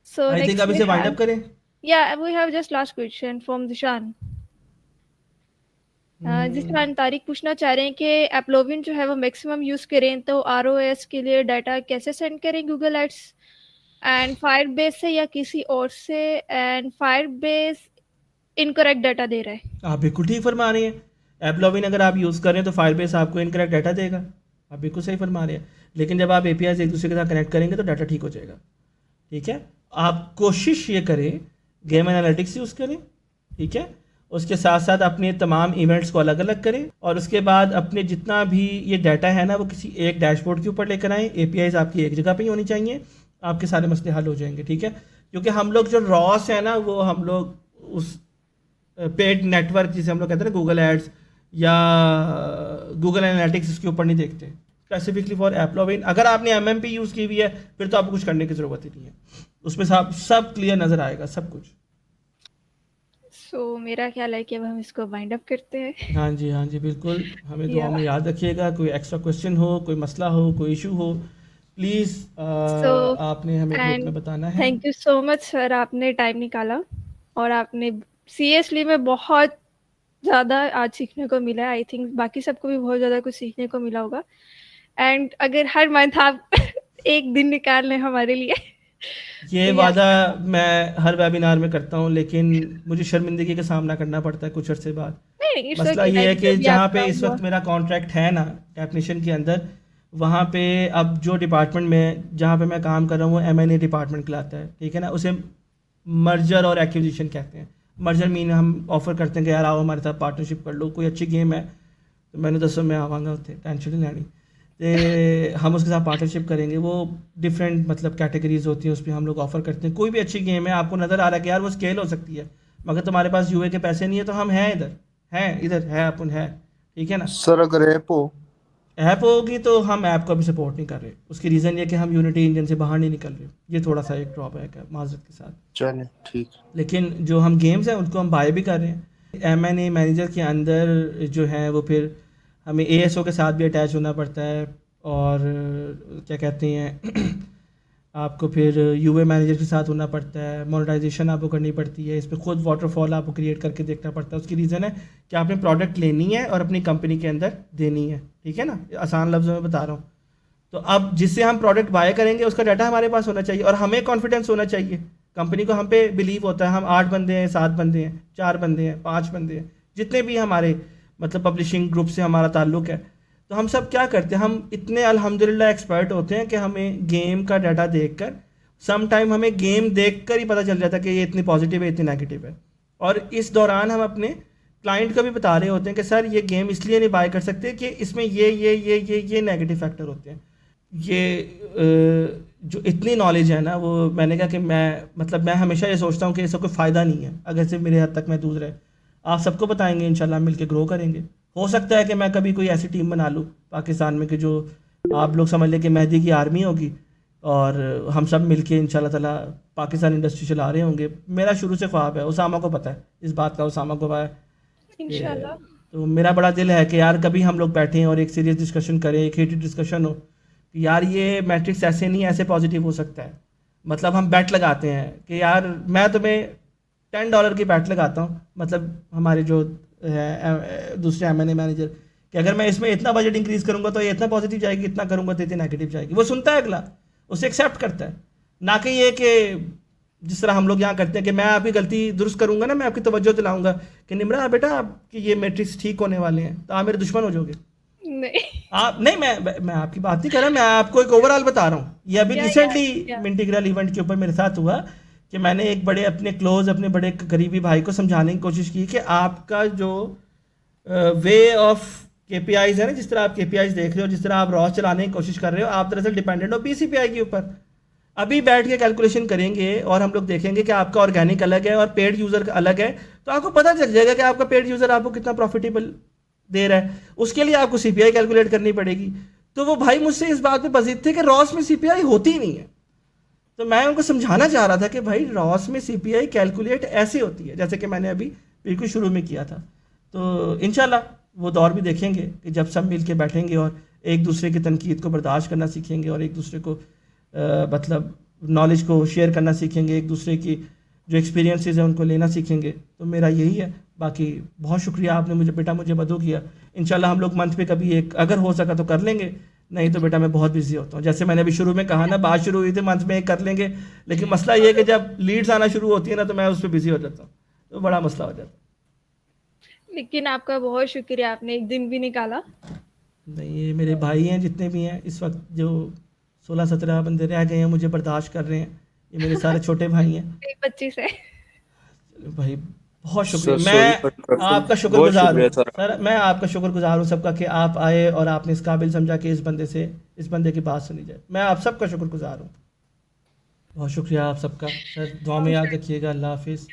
So आई थिंक next अब we इसे वाइंड have अप करें। yeah we have just last question from Zishan. जिसमें तारिक पूछना चाह रहे हैं कि एप्लोविन जो है वो मैक्सिमम यूज करें तो आरओएस के लिए डाटा कैसे सेंड करें गूगल एड्स एंड फायरबेस से या किसी और से, एंड फायरबेस इनकरेक्ट डाटा दे रहा है। आप बिल्कुल ठीक फरमा रहे हैं। ऐप लॉगिन अगर आप यूज़ करें तो फायरबेस आपको इनकरेक्ट डाटा देगा, आप बिल्कुल सही फरमा रहे हैं। लेकिन जब आप एपीआई एक दूसरे के साथ कनेक्ट करेंगे तो डाटा ठीक हो जाएगा, ठीक है। आप कोशिश ये करें गेम एनालिटिक्स यूज़ करें, ठीक है। उसके साथ साथ अपने तमाम इवेंट्स को अलग अलग करें और उसके बाद अपने जितना भी ये डाटा है ना वो किसी एक डैशबोर्ड के ऊपर लेकर आएँ। एपीआईज आपकी एक जगह पे ही होनी चाहिए, आपके सारे मसले हल हो जाएंगे, ठीक है। क्योंकि हम लोग जो रॉस है ना वो हम लोग उस पेड नेटवर्क जिसे हम लोग कहते हैं ना गूगल एड्स या गूगल एनालिटिक्स, इसके ऊपर नहीं देखते स्पेसिफिकली फॉर एप्लोविन। अगर आपने एमएमपी यूज़ की हुई है फिर तो आपको कुछ करने की ज़रूरत ही नहीं है, उसमें सब क्लियर नज़र आएगा सब कुछ। सो मेरा ख्याल है कि अब हम इसको वाइंड अप करते हैं। हाँ जी बिल्कुल। हमें दुआ Yeah. में याद रखिएगा, कोई एक्स्ट्रा क्वेश्चन हो, कोई मसला हो, कोई इशू हो, प्लीज़ So आपने हमें ग्रुप में एंड बताना है। Thank you so much sir, आपने टाइम निकाला और आपने सीरियसली में बहुत ज़्यादा आज सीखने को मिला है। आई थिंक बाकी सबको भी बहुत ज़्यादा कुछ सीखने को मिला होगा। एंड अगर हर मंथ आप एक दिन निकाल लें हमारे लिए ये तो वादा मैं हर वेबिनार में करता हूँ, लेकिन मुझे शर्मिंदगी का सामना करना पड़ता है कुछ अरसे बाद। नहीं, इट्स मसला ओके। ये है कि जहाँ पे इस आपका वक्त मेरा कॉन्ट्रैक्ट है ना टेक्नीशियन के अंदर, वहाँ पे अब जो डिपार्टमेंट में जहाँ पे मैं काम कर रहा हूँ वो M&A डिपार्टमेंट कहलाता है, ठीक है ना। उसे मर्जर और एक्विजिशन कहते हैं। मर्जर मीन हम ऑफ़र करते हैं कि यार आओ हमारे साथ पार्टनरशिप कर लो, कोई अच्छी गेम है तो मैंने दसो मैं आवांगा उत्थे, टेंशन नहीं लैनी। तो हम उसके साथ पार्टनरशिप करेंगे। वो डिफरेंट मतलब कैटेगरीज होती हैं, उस पर हम लोग ऑफ़र करते हैं। कोई भी अच्छी गेम है आपको नज़र आ रहा है कि यार वो स्केल हो सकती है, मगर तुम्हारे पास यूए के पैसे नहीं है, तो हम हैं इधर है अपन है, ठीक है ना। सर अगर ऐप होगी तो हम ऐप को अभी सपोर्ट नहीं कर रहे। उसकी रीज़न ये कि हम यूनिटी इंजन से बाहर नहीं निकल रहे। ये थोड़ा सा एक ड्रॉबैक है माजरत के साथ। चले ठीक। लेकिन जो हम गेम्स हैं उनको हम बाय भी कर रहे हैं। M&A मैनेजर के अंदर जो है वो फिर हमें ASO के साथ भी अटैच होना पड़ता है और क्या कहते हैं आपको फिर यूए मैनेजर के साथ होना पड़ता है। मोनेटाइजेशन आपको करनी पड़ती है, इस पर खुद वाटरफॉल आपको क्रिएट करके देखना पड़ता है। उसकी रीज़न है कि आपने प्रोडक्ट लेनी है और अपनी कंपनी के अंदर देनी है, ठीक है ना। आसान लफ्ज़ों में बता रहा हूँ। तो अब जिससे हम प्रोडक्ट बाय करेंगे उसका डाटा हमारे पास होना चाहिए और हमें कॉन्फिडेंस होना चाहिए। कंपनी को हम पे बिलीव होता है। हम 8 बंदे हैं, 7 बंदे हैं, 4 बंदे हैं, 5 बंदे हैं, जितने भी हमारे मतलब पब्लिशिंग ग्रुप से हमारा ताल्लुक़ है, तो हम सब क्या करते हैं, हम इतने अल्हम्दुलिल्लाह एक्सपर्ट होते हैं कि हमें गेम का डाटा देखकर सम टाइम हमें गेम देखकर ही पता चल जाता है कि ये इतनी पॉजिटिव है, इतनी नेगेटिव है। और इस दौरान हम अपने क्लाइंट को भी बता रहे होते हैं कि सर ये गेम इसलिए नहीं बाय कर सकते कि इसमें ये नेगेटिव फैक्टर होते हैं। ये जो इतनी नॉलेज है ना, वो मैंने कहा कि मैं हमेशा ये सोचता हूँ कि इसका कोई फ़ायदा नहीं है अगर से मेरे हद तक महदूद रहे। आप सबको बताएंगे, इंशाल्लाह मिलके ग्रो करेंगे। हो सकता है कि मैं कभी कोई ऐसी टीम बना लूँ पाकिस्तान में कि जो आप लोग समझ लें कि मेहदी की आर्मी होगी और हम सब मिलके इंशाल्लाह ताला पाकिस्तान इंडस्ट्री चला रहे होंगे। मेरा शुरू से ख्वाब है, उसामा को पता है इस बात का, उसामा को पता है इंशाल्लाह। तो मेरा बड़ा दिल है कि यार कभी हम लोग बैठें और एक सीरियस डिस्कशन करें, एक हीटेड डिस्कशन हो कि यार ये मैट्रिक्स ऐसे नहीं ऐसे पॉजिटिव हो सकता है। मतलब हम बैट लगाते हैं कि यार मैं तुम्हें $10 की बैट लगाता हूँ, मतलब हमारे जो है दूसरे M&A मैनेजर, कि अगर मैं इसमें इतना बजट इंक्रीज़ करूँगा तो ये इतना पॉजिटिव जाएगी, इतना करूँगा तो इतनी नेगेटिव जाएगी। वो सुनता है, अगला उसे एक्सेप्ट करता है, ना कि ये कि जिस तरह हम लोग यहाँ करते हैं कि मैं आपकी गलती दुरुस्त करूंगा ना, मैं आपकी तवज्जो दिलाऊंगा कि निम्रा बेटा आपकी ये मैट्रिक्स ठीक होने वाले हैं, तो आप मेरे दुश्मन हो जाओगे। नहीं आप नहीं, मैं आपकी बात नहीं कर रहा, मैं आपको एक ओवरऑल बता रहा हूँ। ये अभी या रिसेंटली मिंटीग्रल इवेंट के ऊपर मेरे साथ हुआ कि मैंने एक बड़े अपने क्लोज, अपने बड़े करीबी भाई को समझाने की कोशिश की कि आपका जो वे ऑफ KPIs है ना, जिस तरह आप KPIs देख रहे हो, जिस तरह आप रॉस चलाने की कोशिश कर रहे हो, आप दरअसल डिपेंडेंट हो PCPI के ऊपर। अभी बैठ के कैलकुलेशन करेंगे और हम लोग देखेंगे कि आपका ऑर्गेनिक अलग है और पेड यूज़र अलग है, तो आपको पता चल जाएगा कि आपका पेड यूज़र आपको कितना प्रॉफिटेबल दे रहा है। उसके लिए आपको CPI कैलकुलेट करनी पड़ेगी। तो वो भाई मुझसे इस बात पे बज़िद थे कि रॉस में CPI होती ही नहीं है। तो मैं उनको समझाना चाह रहा था कि भाई रॉस में CPI कैलकुलेट ऐसे होती है जैसे कि मैंने अभी बिल्कुल शुरू में किया था। तो इंशाल्लाह वो दौर भी देखेंगे कि जब सब मिल के बैठेंगे और एक दूसरे की तनकीद को बर्दाश्त करना सीखेंगे और एक दूसरे को मतलब नॉलेज को शेयर करना सीखेंगे, एक दूसरे की जो एक्सपीरियंसेस हैं उनको लेना सीखेंगे। तो मेरा यही है। बाकी बहुत शुक्रिया, आपने मुझे बेटा मुझे मदद किया। इंशाल्लाह हम लोग मंथ पे कभी एक अगर हो सका तो कर लेंगे, नहीं तो बेटा मैं बहुत बिजी होता हूँ। जैसे मैंने अभी शुरू में कहा ना, बात शुरू हुई थी मंथ में एक कर लेंगे, लेकिन मसला ये है कि जब लीड्स आना शुरू होती है ना तो मैं उस पर बिजी हो जाता हूँ, तो बड़ा मसला हो जाता है। लेकिन आपका बहुत शुक्रिया, आपने एक दिन भी निकाला। नहीं, ये मेरे भाई हैं जितने भी हैं इस वक्त, जो 16-17 बंदे रह गए हैं मुझे बर्दाश्त कर रहे हैं, ये मेरे सारे छोटे भाई हैं। 25 है। चलो भाई बहुत शुक्रिया, मैं आपका शुक्रगुजार हूँ सर, मैं आपका शुक्रगुजार हूँ सबका कि आप आए और आपने इस काबिल समझा कि इस बंदे की बात सुनी जाए। मैं आप सबका शुक्रगुजार हूँ। बहुत शुक्रिया आप सबका सर, दुआ में याद रखिएगा। अल्लाह हाफिज़।